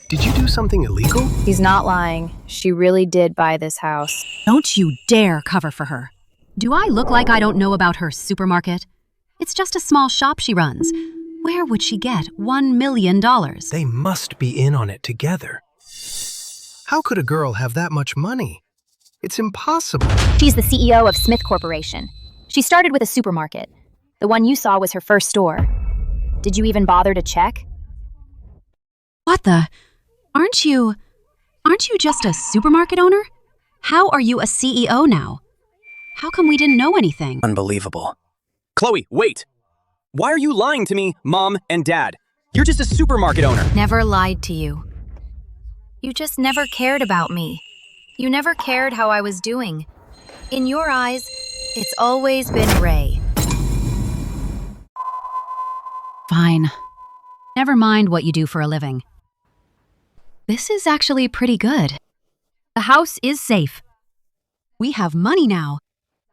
Speaker 6: Did you do something illegal?
Speaker 9: He's not lying. She really did buy this house.
Speaker 2: Don't you dare cover for her. Do I look like I don't know about her supermarket? It's just a small shop she runs. Where would she get $1 million?
Speaker 6: They must be in on it together. How could a girl have that much money? It's impossible.
Speaker 9: She's the CEO of Smith Corporation. She started with a supermarket. The one you saw was her first store. Did you even bother to check?
Speaker 2: What the? Aren't you just a supermarket owner? How are you a CEO now? How come we didn't know anything?
Speaker 4: Unbelievable. Chloe, wait! Why are you lying to me, Mom and Dad? You're just a supermarket owner.
Speaker 1: Never lied to you. You just never cared about me. You never cared how I was doing. In your eyes, it's always been Ray.
Speaker 2: Fine. Never mind what you do for a living. This is actually pretty good. The house is safe. We have money now.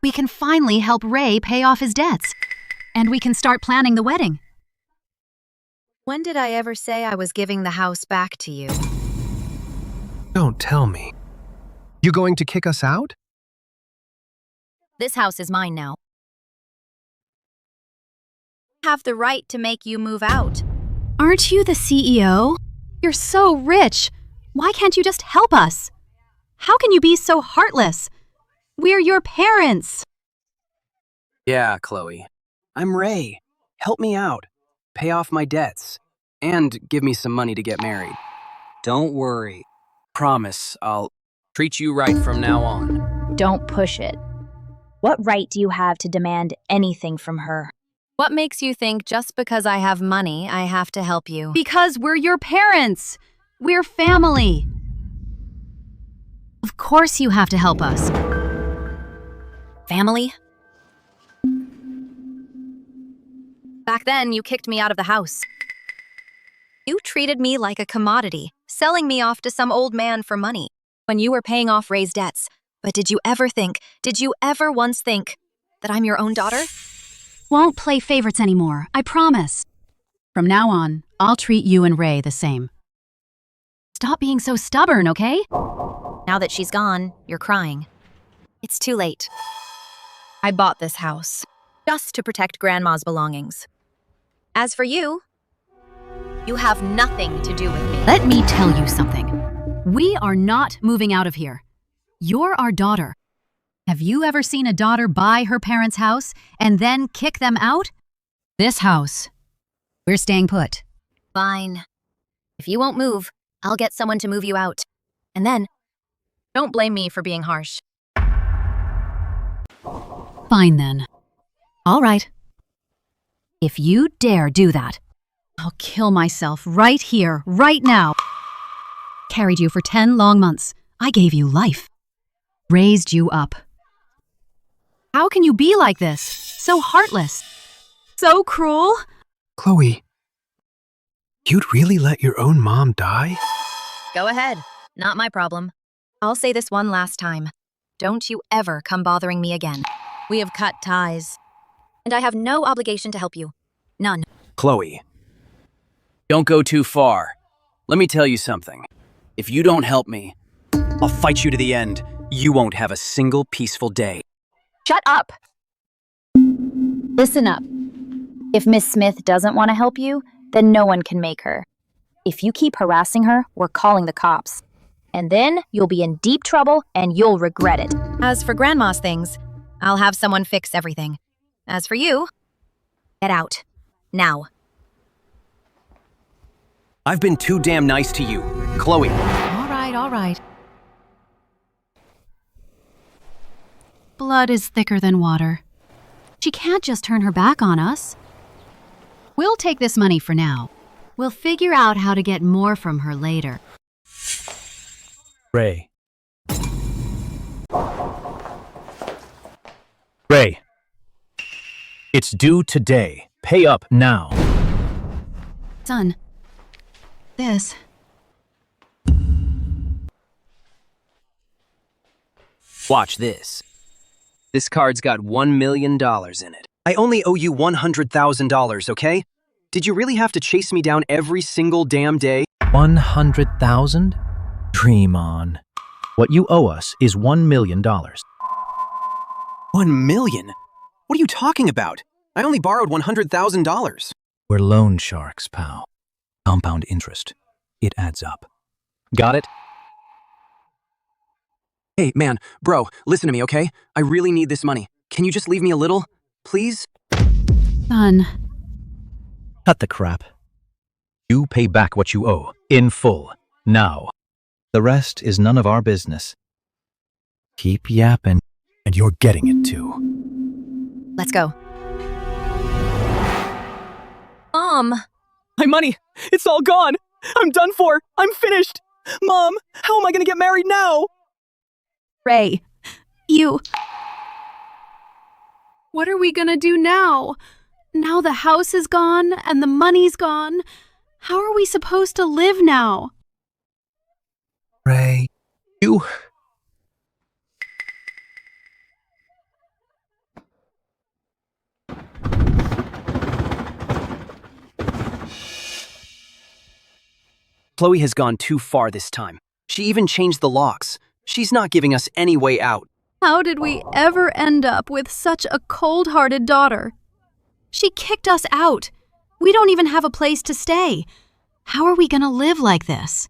Speaker 2: We can finally help Ray pay off his debts. And we can start planning the wedding.
Speaker 1: When did I ever say I was giving the house back to you?
Speaker 6: Don't tell me. You going to kick us out?
Speaker 1: This house is mine now. I have the right to make you move out.
Speaker 2: Aren't you the CEO? You're so rich. Why can't you just help us? How can you be so heartless? We're your parents.
Speaker 4: Yeah, Chloe. I'm Ray. Help me out. Pay off my debts. And give me some money to get married. Don't worry. Promise I'll treat you right from now on.
Speaker 9: Don't push it. What right do you have to demand anything from her?
Speaker 1: What makes you think just because I have money, I have to help you?
Speaker 2: Because we're your parents. We're family. Of course you have to help us.
Speaker 1: Family? Back then, you kicked me out of the house. You treated me like a commodity, selling me off to some old man for money when you were paying off Ray's debts. But did you ever once think that I'm your own daughter?
Speaker 2: Won't play favorites anymore, I promise. From now on, I'll treat you and Ray the same. Stop being so stubborn, okay?
Speaker 1: Now that she's gone, you're crying. It's too late. I bought this house just to protect Grandma's belongings. As for you, you have nothing to do with me.
Speaker 2: Let me tell you something. We are not moving out of here. You're our daughter. Have you ever seen a daughter buy her parents' house and then kick them out? This house, we're staying put.
Speaker 1: Fine. If you won't move, I'll get someone to move you out. And then, don't blame me for being harsh.
Speaker 2: Fine then. All right. If you dare do that, I'll kill myself right here, right now. Carried you for 10 long months. I gave you life. Raised you up. How can you be like this? So heartless. So cruel.
Speaker 6: Chloe, you'd really let your own mom die?
Speaker 1: Go ahead. Not my problem. I'll say this one last time. Don't you ever come bothering me again. We have cut ties. And I have no obligation to help you. None.
Speaker 4: Chloe, don't go too far. Let me tell you something. If you don't help me, I'll fight you to the end. You won't have a single peaceful day.
Speaker 9: Shut up! Listen up. If Miss Smith doesn't want to help you, then no one can make her. If you keep harassing her, we're calling the cops. And then you'll be in deep trouble and you'll regret it.
Speaker 1: As for Grandma's things, I'll have someone fix everything. As for you, get out. Now.
Speaker 4: I've been too damn nice to you, Chloe.
Speaker 2: All right. Blood is thicker than water. She can't just turn her back on us. We'll take this money for now. We'll figure out how to get more from her later.
Speaker 4: Ray. Ray. It's due today. Pay up now.
Speaker 2: Son, this.
Speaker 4: Watch this. This card's got $1 million in it. I only owe you $100,000, okay? Did you really have to chase me down every single damn day?
Speaker 19: 100,000? Dream on. What you owe us is $1 million.
Speaker 4: 1 million? What are you talking about? I only borrowed $100,000.
Speaker 19: We're loan sharks, pal. Compound interest. It adds up. Got it?
Speaker 4: Hey, man, bro, listen to me, okay? I really need this money. Can you just leave me a little? Please?
Speaker 2: Son.
Speaker 19: Cut the crap. You pay back what you owe, in full, now. The rest is none of our business. Keep yapping, and you're getting it too.
Speaker 10: Let's go.
Speaker 1: Mom!
Speaker 4: My money! It's all gone! I'm done for! I'm finished! Mom, how am I gonna get married now?
Speaker 15: Ray, what are we gonna do now? Now the house is gone and the money's gone. How are we supposed to live now?
Speaker 19: Ray, you...
Speaker 4: Chloe has gone too far this time. She even changed the locks. She's not giving us any way out.
Speaker 15: How did we ever end up with such a cold-hearted daughter? She kicked us out. We don't even have a place to stay. How are we gonna live like this?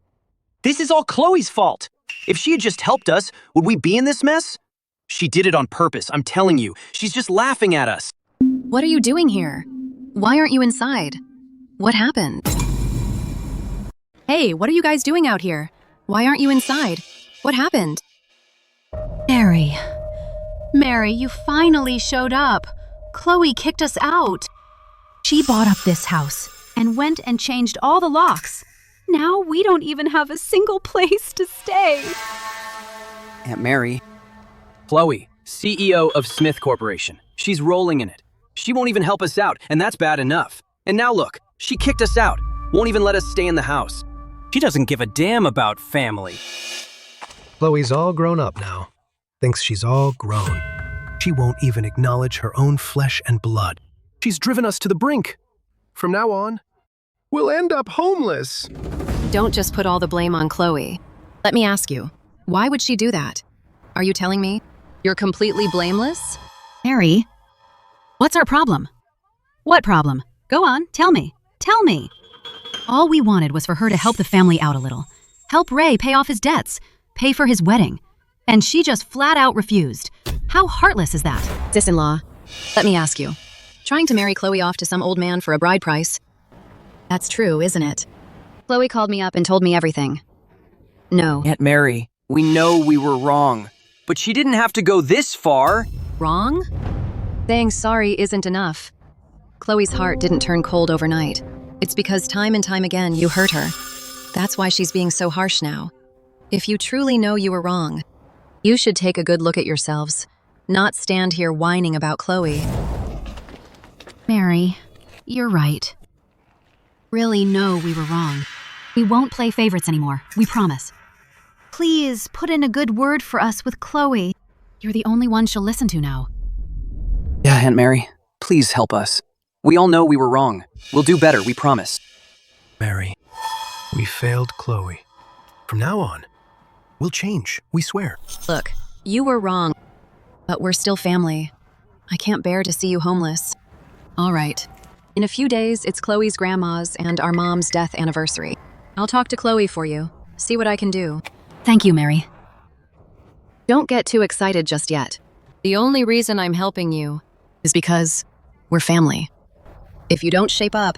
Speaker 4: This is all Chloe's fault. If she had just helped us, would we be in this mess? She did it on purpose, I'm telling you. She's just laughing at us.
Speaker 10: What are you doing here? Why aren't you inside? What happened? Hey, what are you guys doing out here? Why aren't you inside? What happened?
Speaker 15: Mary, you finally showed up. Chloe kicked us out. She bought up this house and went and changed all the locks. Now we don't even have a single place to stay.
Speaker 4: Aunt Mary. Chloe, CEO of Smith Corporation. She's rolling in it. She won't even help us out, and that's bad enough. And now look, she kicked us out. Won't even let us stay in the house. She doesn't give a damn about family.
Speaker 6: Chloe's all grown up now. Thinks she's all grown. She won't even acknowledge her own flesh and blood. She's driven us to the brink. From now on, we'll end up homeless.
Speaker 10: Don't just put all the blame on Chloe. Let me ask you, why would she do that? Are you telling me you're completely blameless?
Speaker 2: Mary, what's our problem? What problem? Go on, tell me. Tell me. All we wanted was for her to help the family out a little. Help Ray pay off his debts. Pay for his wedding. And she just flat out refused. How heartless is that?
Speaker 10: Sis-in-law, let me ask you. Trying to marry Chloe off to some old man for a bride price. That's true, isn't it? Chloe called me up and told me everything. No.
Speaker 4: Aunt Mary, we know we were wrong. But she didn't have to go this far.
Speaker 10: Wrong? Saying sorry isn't enough. Chloe's heart didn't turn cold overnight. It's because time and time again you hurt her. That's why she's being so harsh now. If you truly know you were wrong, you should take a good look at yourselves, not stand here whining about Chloe.
Speaker 2: Mary, you're right. Really know we were wrong. We won't play favorites anymore, we promise.
Speaker 14: Please, put in a good word for us with Chloe.
Speaker 2: You're the only one she'll listen to now.
Speaker 4: Yeah, Aunt Mary, please help us. We all know we were wrong. We'll do better, we promise.
Speaker 6: Mary, we failed Chloe. From now on, we'll change, we swear.
Speaker 10: Look, you were wrong, but we're still family. I can't bear to see you homeless. All right. In a few days, it's Chloe's grandma's and our mom's death anniversary. I'll talk to Chloe for you, see what I can do.
Speaker 2: Thank you, Mary.
Speaker 10: Don't get too excited just yet. The only reason I'm helping you is because we're family. If you don't shape up,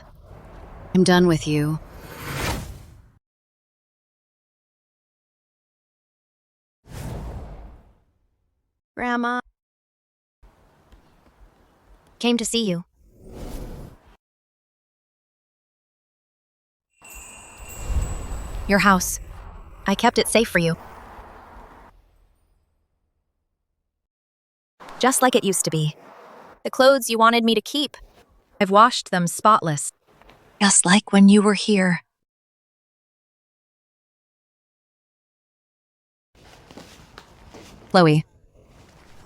Speaker 10: I'm done with you.
Speaker 1: Grandma. Came to see you. Your house. I kept it safe for you. Just like it used to be. The clothes you wanted me to keep. I've washed them spotless. Just like when you were here.
Speaker 10: Chloe,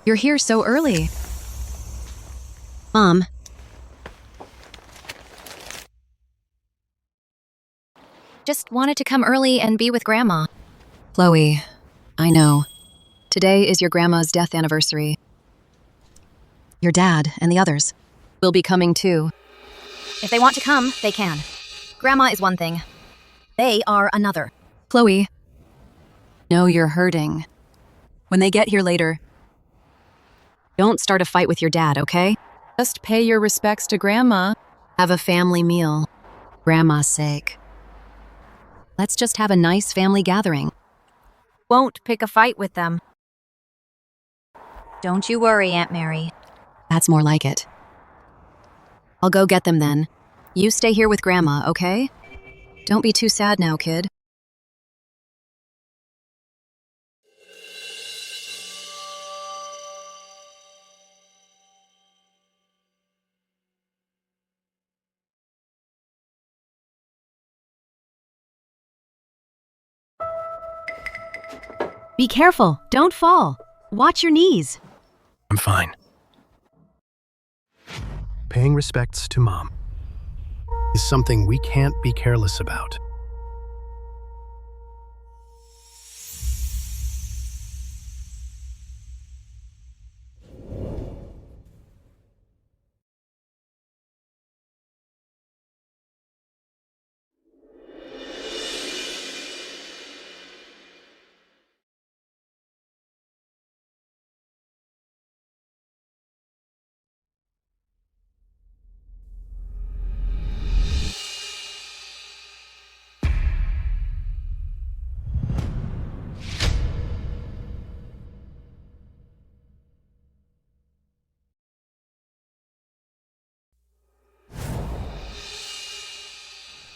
Speaker 10: you're here so early. Mom.
Speaker 1: Just wanted to come early and be with Grandma.
Speaker 10: Chloe, I know. Today is your grandma's death anniversary. Your dad and the others. will be coming too.
Speaker 1: If they want to come, they can. Grandma is one thing. They are another.
Speaker 10: Chloe, no, you're hurting. When they get here later, don't start a fight with your dad, okay? Just pay your respects to Grandma. Have a family meal. Grandma's sake. Let's just have a nice family gathering.
Speaker 1: Won't pick a fight with them. Don't you worry, Aunt Mary.
Speaker 10: That's more like it. I'll go get them then. You stay here with Grandma, okay? Don't be too sad now, kid.
Speaker 2: Be careful, don't fall. Watch your knees.
Speaker 6: I'm fine. Paying respects to Mom is something we can't be careless about.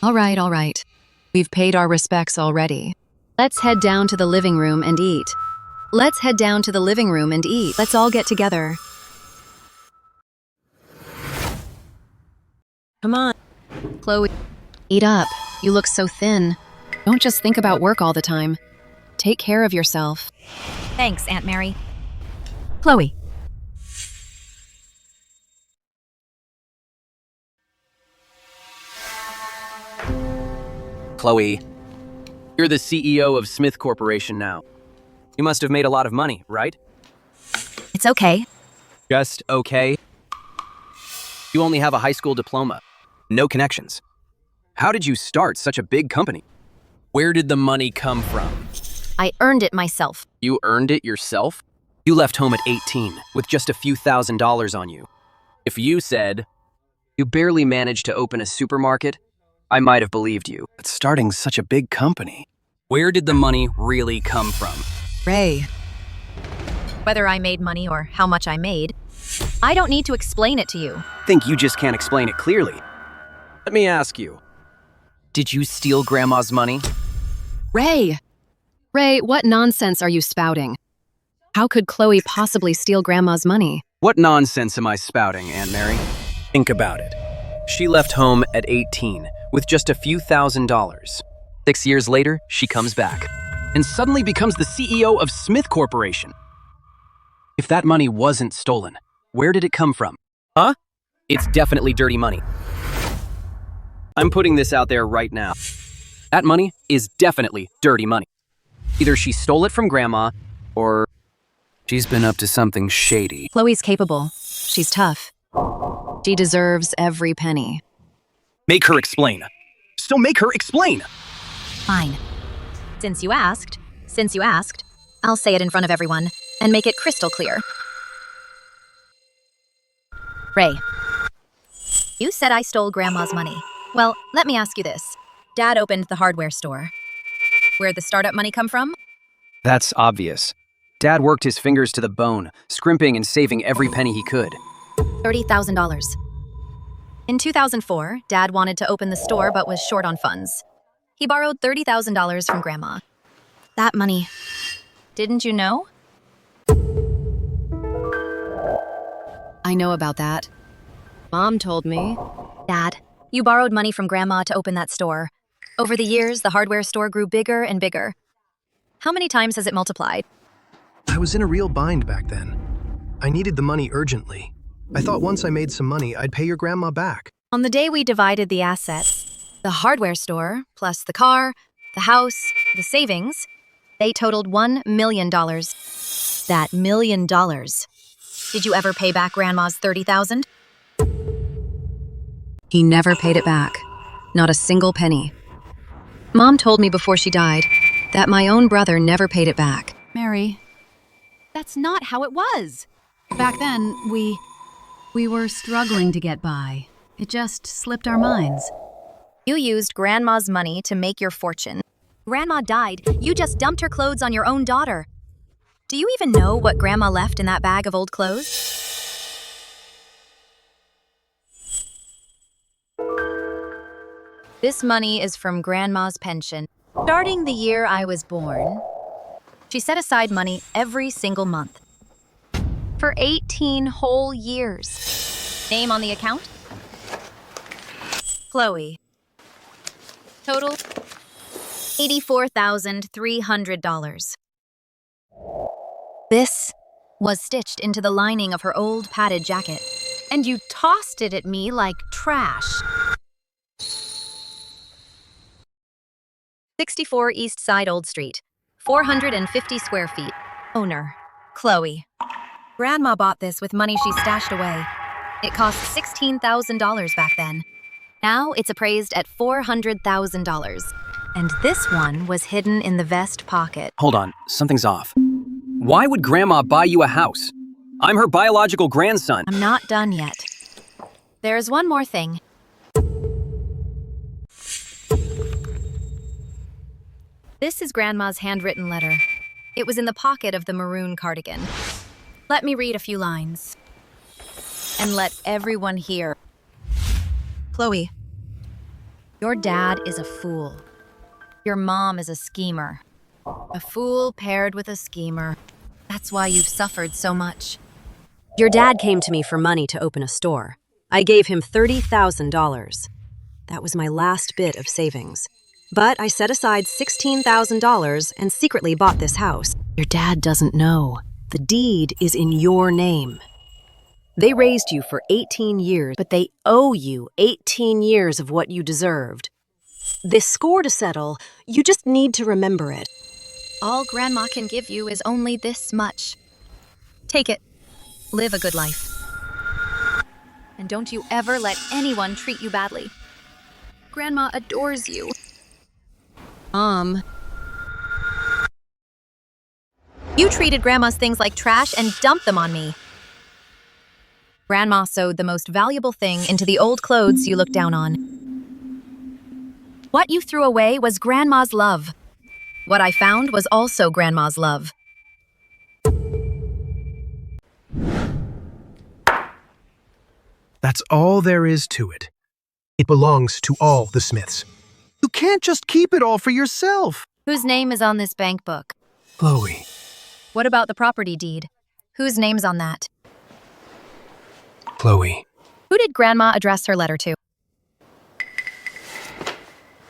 Speaker 10: All right. We've paid our respects already. Let's head down to the living room and eat. Let's all get together. Come on. Chloe, eat up. You look so thin. Don't just think about work all the time. Take care of yourself.
Speaker 1: Thanks, Aunt Mary.
Speaker 2: Chloe.
Speaker 4: Chloe, you're the CEO of Smith Corporation now. You must have made a lot of money, right?
Speaker 1: It's okay.
Speaker 4: Just okay? You only have a high school diploma. No connections. How did you start such a big company? Where did the money come from?
Speaker 1: I earned it myself.
Speaker 4: You earned it yourself? You left home at 18 with just a few $1,000s on you. If you said, you barely managed to open a supermarket, I might have believed you. But starting such a big company, where did the money really come from?
Speaker 10: Ray.
Speaker 1: Whether I made money or how much I made, I don't need to explain it to you.
Speaker 4: Think you just can't explain it clearly. Let me ask you, did you steal Grandma's money?
Speaker 10: Ray, what nonsense are you spouting? How could Chloe possibly steal Grandma's money?
Speaker 4: What nonsense am I spouting, Aunt Mary? Think about it. She left home at 18 with just a few $1,000s. 6 years later, she comes back and suddenly becomes the CEO of Smith Corporation. If that money wasn't stolen, where did it come from? Huh? It's definitely dirty money. I'm putting this out there right now. That money is definitely dirty money. Either she stole it from Grandma, or she's been up to something shady.
Speaker 10: Chloe's capable. She's tough. She deserves every penny.
Speaker 4: Make her explain. So make her explain.
Speaker 1: Fine. Since you asked, I'll say it in front of everyone and make it crystal clear. Ray, you said I stole Grandma's money. Well, let me ask you this. Dad opened the hardware store. Where'd the startup money come from?
Speaker 4: That's obvious. Dad worked his fingers to the bone, scrimping and saving every penny he could.
Speaker 1: $30,000. In 2004, Dad wanted to open the store but was short on funds. He borrowed $30,000 from Grandma. That money. Didn't you know?
Speaker 10: I know about that. Mom told me.
Speaker 1: Dad, you borrowed money from Grandma to open that store. Over the years, the hardware store grew bigger and bigger. How many times has it multiplied?
Speaker 6: I was in a real bind back then. I needed the money urgently. I thought once I made some money, I'd pay your grandma back.
Speaker 1: On the day we divided the assets, the hardware store, plus the car, the house, the savings, they totaled $1 million. That $1 million. Did you ever pay back Grandma's $30,000?
Speaker 10: He never paid it back. Not a single penny. Mom told me before she died that my own brother never paid it back.
Speaker 15: Mary, that's not how it was. Back then, we were struggling to get by. It just slipped our minds.
Speaker 1: You used Grandma's money to make your fortune. Grandma died. You just dumped her clothes on your own daughter. Do you even know what Grandma left in that bag of old clothes? This money is from Grandma's pension. Starting the year I was born, she set aside money every single month. For 18 whole years. Name on the account? Chloe. Total $84,300. This was stitched into the lining of her old padded jacket.
Speaker 15: And you tossed it at me like trash.
Speaker 1: 64 East Side Old Street, 450 square feet. Owner, Chloe. Grandma bought this with money she stashed away. It cost $16,000 back then. Now it's appraised at $400,000. And this one was hidden in the vest pocket.
Speaker 4: Hold on, something's off. Why would Grandma buy you a house? I'm her biological grandson.
Speaker 1: I'm not done yet. There's one more thing. This is Grandma's handwritten letter. It was in the pocket of the maroon cardigan. Let me read a few lines. And let everyone hear. Chloe, your dad is a fool. Your mom is a schemer. A fool paired with a schemer. That's why you've suffered so much.
Speaker 7: Your dad came to me for money to open a store. I gave him $30,000. That was my last bit of savings. But I set aside $16,000 and secretly bought this house. Your dad doesn't know. The deed is in your name. They raised you for 18 years, but they owe you 18 years of what you deserved. This score to settle, you just need to remember it.
Speaker 1: All Grandma can give you is only this much. Take it. Live a good life. And don't you ever let anyone treat you badly. Grandma adores you. You treated Grandma's things like trash and dumped them on me. Grandma sewed the most valuable thing into the old clothes you looked down on. What you threw away was Grandma's love. What I found was also Grandma's love.
Speaker 6: That's all there is to it. It belongs to all the Smiths.
Speaker 20: You can't just keep it all for yourself.
Speaker 1: Whose name is on this bank book?
Speaker 6: Chloe.
Speaker 1: What about the property deed? Whose name's on that?
Speaker 6: Chloe.
Speaker 1: Who did Grandma address her letter to?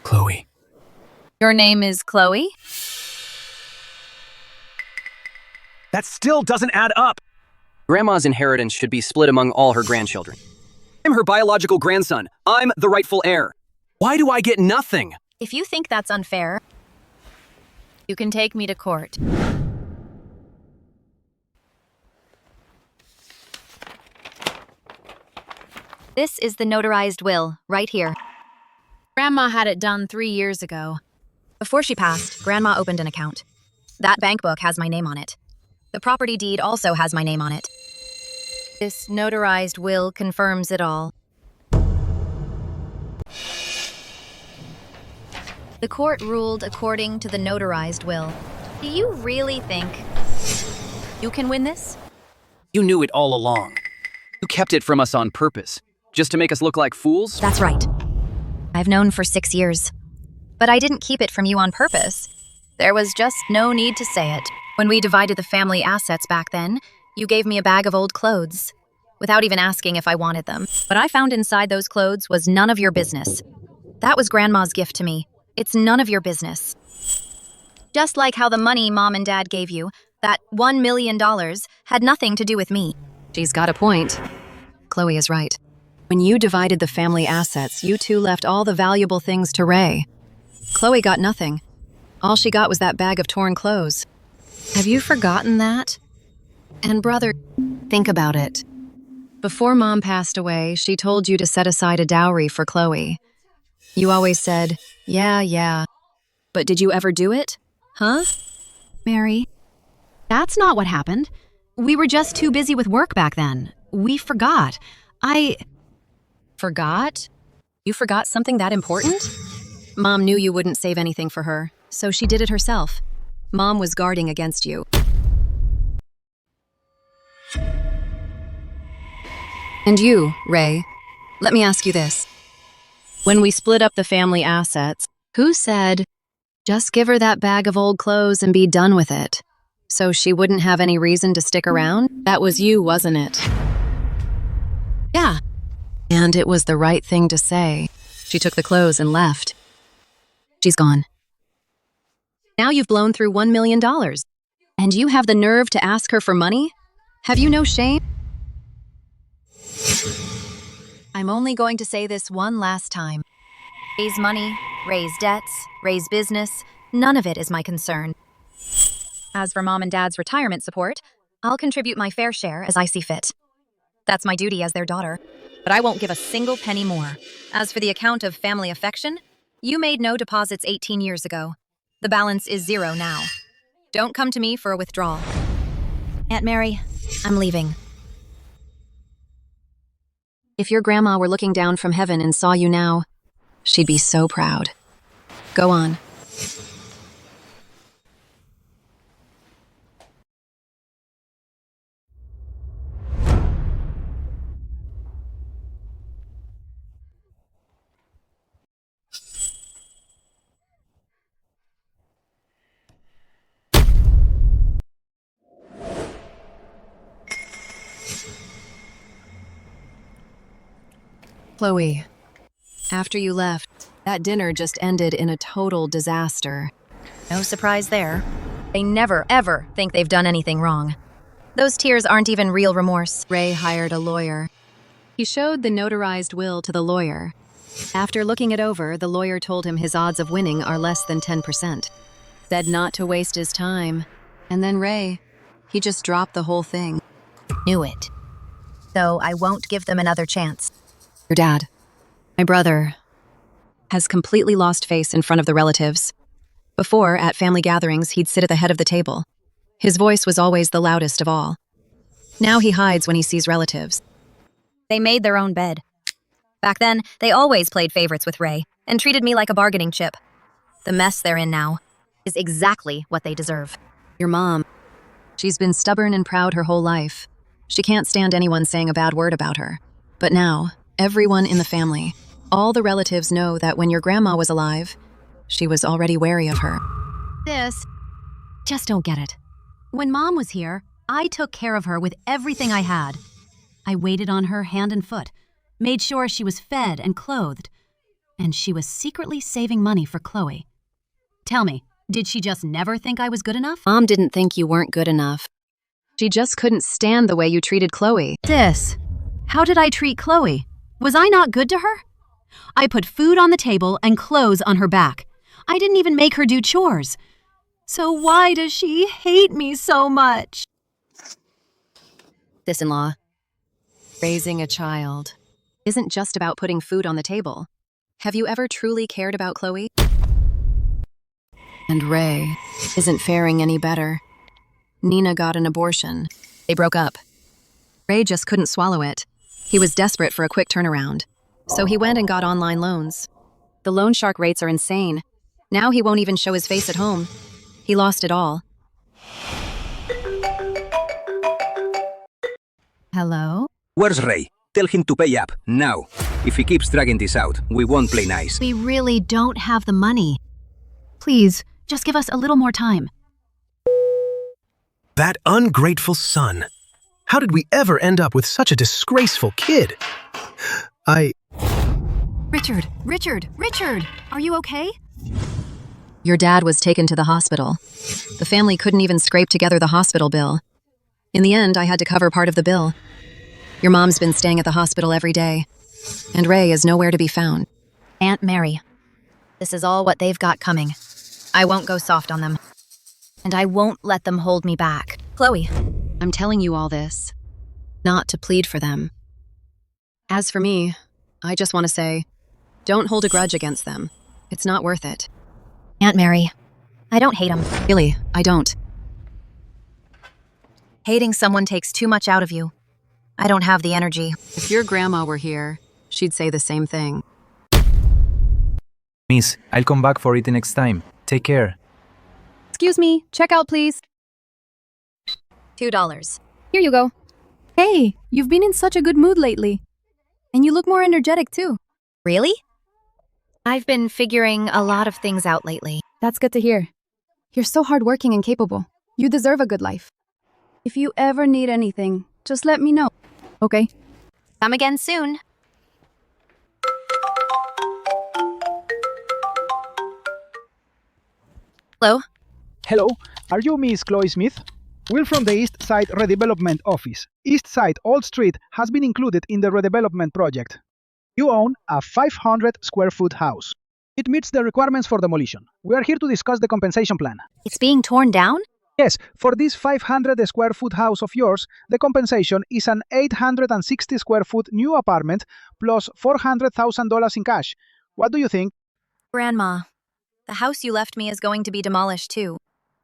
Speaker 6: Chloe.
Speaker 1: Your name is Chloe?
Speaker 4: That still doesn't add up. Grandma's inheritance should be split among all her grandchildren. I'm her biological grandson. I'm the rightful heir. Why do I get nothing?
Speaker 1: If you think that's unfair, you can take me to court. This is the notarized will, right here. Grandma had it done 3 years ago. Before she passed, Grandma opened an account. That bank book has my name on it. The property deed also has my name on it. This notarized will confirms it all. The court ruled according to the notarized will. Do you really think you can win this?
Speaker 4: You knew it all along. You kept it from us on purpose, just to make us look like fools?
Speaker 1: That's right. I've known for 6 years. But I didn't keep it from you on purpose. There was just no need to say it. When we divided the family assets back then, you gave me a bag of old clothes, without even asking if I wanted them. What I found inside those clothes was none of your business. That was Grandma's gift to me. It's none of your business. Just like how the money Mom and Dad gave you, that $1 million, had nothing to do with me.
Speaker 10: She's got a point. Chloe is right. When you divided the family assets, you two left all the valuable things to Ray. Chloe got nothing. All she got was that bag of torn clothes. Have you forgotten that? And brother, think about it. Before Mom passed away, she told you to set aside a dowry for Chloe. You always said, yeah. But did you ever do it? Huh?
Speaker 2: Mary, that's not what happened. We were just too busy with work back then. We forgot.
Speaker 10: Forgot? You forgot something that important? Mom knew you wouldn't save anything for her, so she did it herself. Mom was guarding against you. And you, Ray, let me ask you this. When we split up the family assets, who said, just give her that bag of old clothes and be done with it, so she wouldn't have any reason to stick around? That was you, wasn't it? Yeah. And it was the right thing to say. She took the clothes and left. She's gone. Now you've blown through $1 million. And you have the nerve to ask her for money? Have you no shame?
Speaker 1: I'm only going to say this one last time. Raise money, raise debts, raise business, none of it is my concern. As for Mom and Dad's retirement support, I'll contribute my fair share as I see fit. That's my duty as their daughter, but I won't give a single penny more. As for the account of family affection, you made no deposits 18 years ago. The balance is 0 now. Don't come to me for a withdrawal. Aunt Mary, I'm leaving.
Speaker 10: If your grandma were looking down from heaven and saw you now, she'd be so proud. Go on. Chloe, after you left, that dinner just ended in a total disaster.
Speaker 1: No surprise there. They never, ever think they've done anything wrong. Those tears aren't even real remorse.
Speaker 10: Ray hired a lawyer. He showed the notarized will to the lawyer. After looking it over, the lawyer told him his odds of winning are less than 10%. Said not to waste his time. And then Ray, he just dropped the whole thing.
Speaker 1: Knew it. So I won't give them another chance.
Speaker 10: Your dad, my brother, has completely lost face in front of the relatives. Before, at family gatherings, he'd sit at the head of the table. His voice was always the loudest of all. Now he hides when he sees relatives.
Speaker 1: They made their own bed. Back then, they always played favorites with Ray and treated me like a bargaining chip. The mess they're in now is exactly what they deserve.
Speaker 10: Your mom, she's been stubborn and proud her whole life. She can't stand anyone saying a bad word about her. But now, everyone in the family, all the relatives know that when your grandma was alive, she was already wary of her.
Speaker 2: Sis, just don't get it. When Mom was here, I took care of her with everything I had. I waited on her hand and foot, made sure she was fed and clothed, and she was secretly saving money for Chloe. Tell me, did she just never think I was good enough?
Speaker 10: Mom didn't think you weren't good enough. She just couldn't stand the way you treated Chloe.
Speaker 2: Sis, how did I treat Chloe? Was I not good to her? I put food on the table and clothes on her back. I didn't even make her do chores. So why does she hate me so much?
Speaker 10: Sis-in-law, raising a child isn't just about putting food on the table. Have you ever truly cared about Chloe? And Ray isn't faring any better. Nina got an abortion. They broke up. Ray just couldn't swallow it. He was desperate for a quick turnaround. So he went and got online loans. The loan shark rates are insane. Now he won't even show his face at home. He lost it all.
Speaker 2: Hello?
Speaker 16: Where's Ray? Tell him to pay up, now. If he keeps dragging this out, we won't play nice.
Speaker 2: We really don't have the money. Please, just give us a little more time.
Speaker 6: That ungrateful son. How did we ever end up with such a disgraceful kid?
Speaker 2: Richard, are you okay?
Speaker 10: Your dad was taken to the hospital. The family couldn't even scrape together the hospital bill. In the end, I had to cover part of the bill. Your mom's been staying at the hospital every day, and Ray is nowhere to be found.
Speaker 1: Aunt Mary, this is all what they've got coming. I won't go soft on them. And I won't let them hold me back. Chloe.
Speaker 10: I'm telling you all this, not to plead for them, As for me, I just want to say, don't hold a grudge against them. It's not worth it.
Speaker 1: Aunt Mary, I don't hate him.
Speaker 10: Really, I don't.
Speaker 1: Hating someone takes too much out of you. I don't have the energy.
Speaker 10: If your grandma were here, she'd say the same thing.
Speaker 19: Miss, I'll come back for it next time. Take care.
Speaker 9: Excuse me, check out please.
Speaker 1: $2.
Speaker 9: Here you go. Hey, you've been in such a good mood lately. And you look more energetic too.
Speaker 1: Really? I've been figuring a lot of things out lately.
Speaker 9: That's good to hear. You're so hardworking and capable. You deserve a good life. If you ever need anything, just let me know. Okay?
Speaker 1: Come again soon. Hello?
Speaker 21: Hello, are you Miss Chloe Smith? We're from the East Side Redevelopment Office. East Side Old Street has been included in the redevelopment project. You own a 500 square foot house. It meets the requirements for demolition. We are here to discuss the compensation plan.
Speaker 1: It's being torn down?
Speaker 21: Yes, for this 500 square foot house of yours, the compensation is an 860 square foot new apartment plus $400,000 in cash. What do you think?
Speaker 1: Grandma, the house you left me is going to be demolished too.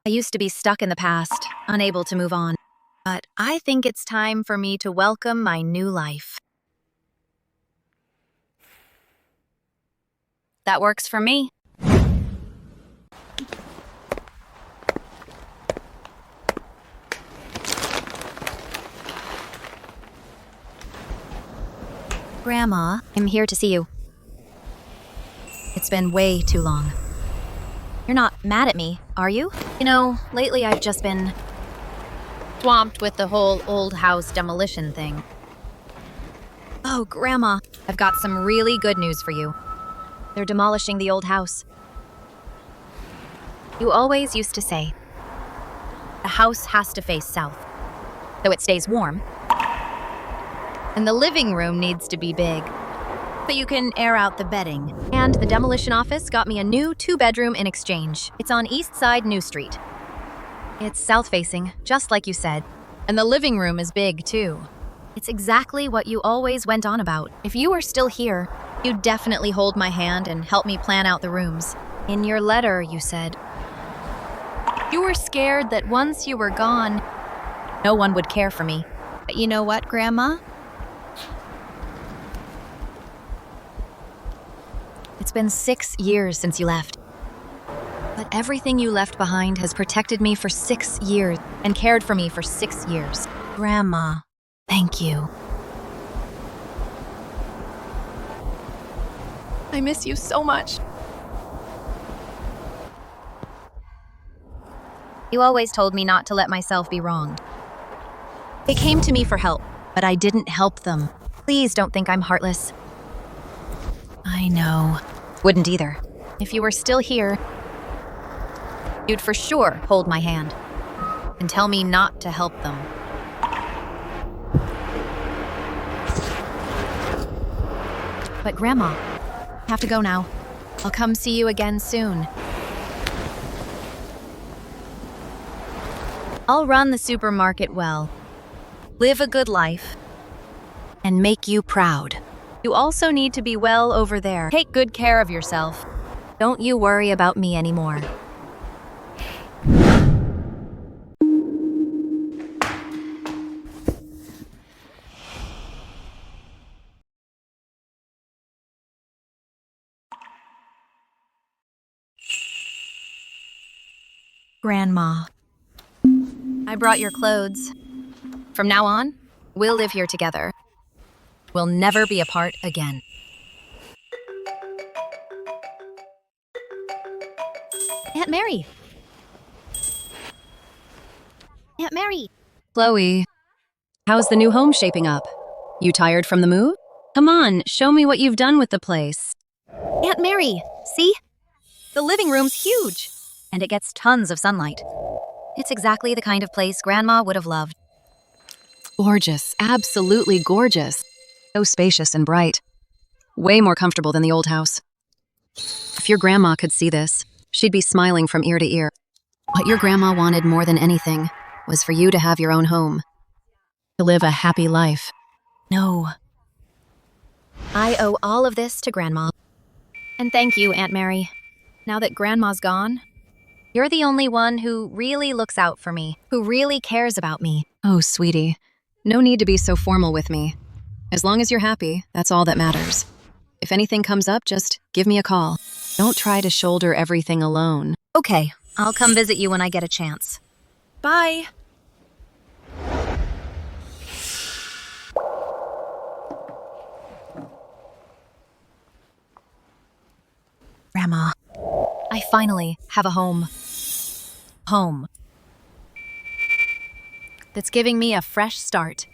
Speaker 1: I used to be stuck in the past, unable to move on. But I think it's time for me to welcome my new life. That works for me. Grandma, I'm here to see you. It's been way too long. You're not mad at me, are you? You know, lately I've just been swamped with the whole old house demolition thing. Oh, Grandma, I've got some really good news for you. They're demolishing the old house. You always used to say, the house has to face south, so it stays warm. And the living room needs to be big, so you can air out the bedding. And the demolition office got me a new 2-bedroom in exchange. It's on East Side New Street. It's south-facing, just like you said. And the living room is big, too. It's exactly what you always went on about. If you were still here, you'd definitely hold my hand and help me plan out the rooms. In your letter, you said, you were scared that once you were gone, no one would care for me. But you know what, Grandma? It's been 6 years since you left. But everything you left behind has protected me for 6 years and cared for me for 6 years. Grandma, thank you. I miss you so much. You always told me not to let myself be wronged. They came to me for help, but I didn't help them. Please don't think I'm heartless. I know. Wouldn't either. If you were still here, you'd for sure hold my hand and tell me not to help them. But Grandma, I have to go now. I'll come see you again soon. I'll run the supermarket well, live a good life, and make you proud. You also need to be well over there. Take good care of yourself. Don't you worry about me anymore. Grandma, I brought your clothes. From now on, we'll live here together. We'll never be apart again. Aunt Mary! Aunt Mary!
Speaker 10: Chloe, how's the new home shaping up? You tired from the move? Come on, show me what you've done with the place.
Speaker 1: Aunt Mary, see? The living room's huge, and it gets tons of sunlight. It's exactly the kind of place Grandma would have loved.
Speaker 10: Gorgeous, absolutely gorgeous. So spacious and bright. Way more comfortable than the old house. If your grandma could see this, she'd be smiling from ear to ear. What your grandma wanted more than anything was for you to have your own home. To live a happy life.
Speaker 1: No. I owe all of this to Grandma.
Speaker 10: And thank you, Aunt Mary. Now that Grandma's gone,
Speaker 1: You're the only one who really looks out for me, who really cares about me.
Speaker 10: oh, sweetie, no need to be so formal with me. As long as you're happy, that's all that matters. If anything comes up, just give me a call. Don't try to shoulder everything alone.
Speaker 1: Okay, I'll come visit you when I get a chance.
Speaker 10: Bye.
Speaker 1: Grandma, I finally have a home. Home. That's giving me a fresh start.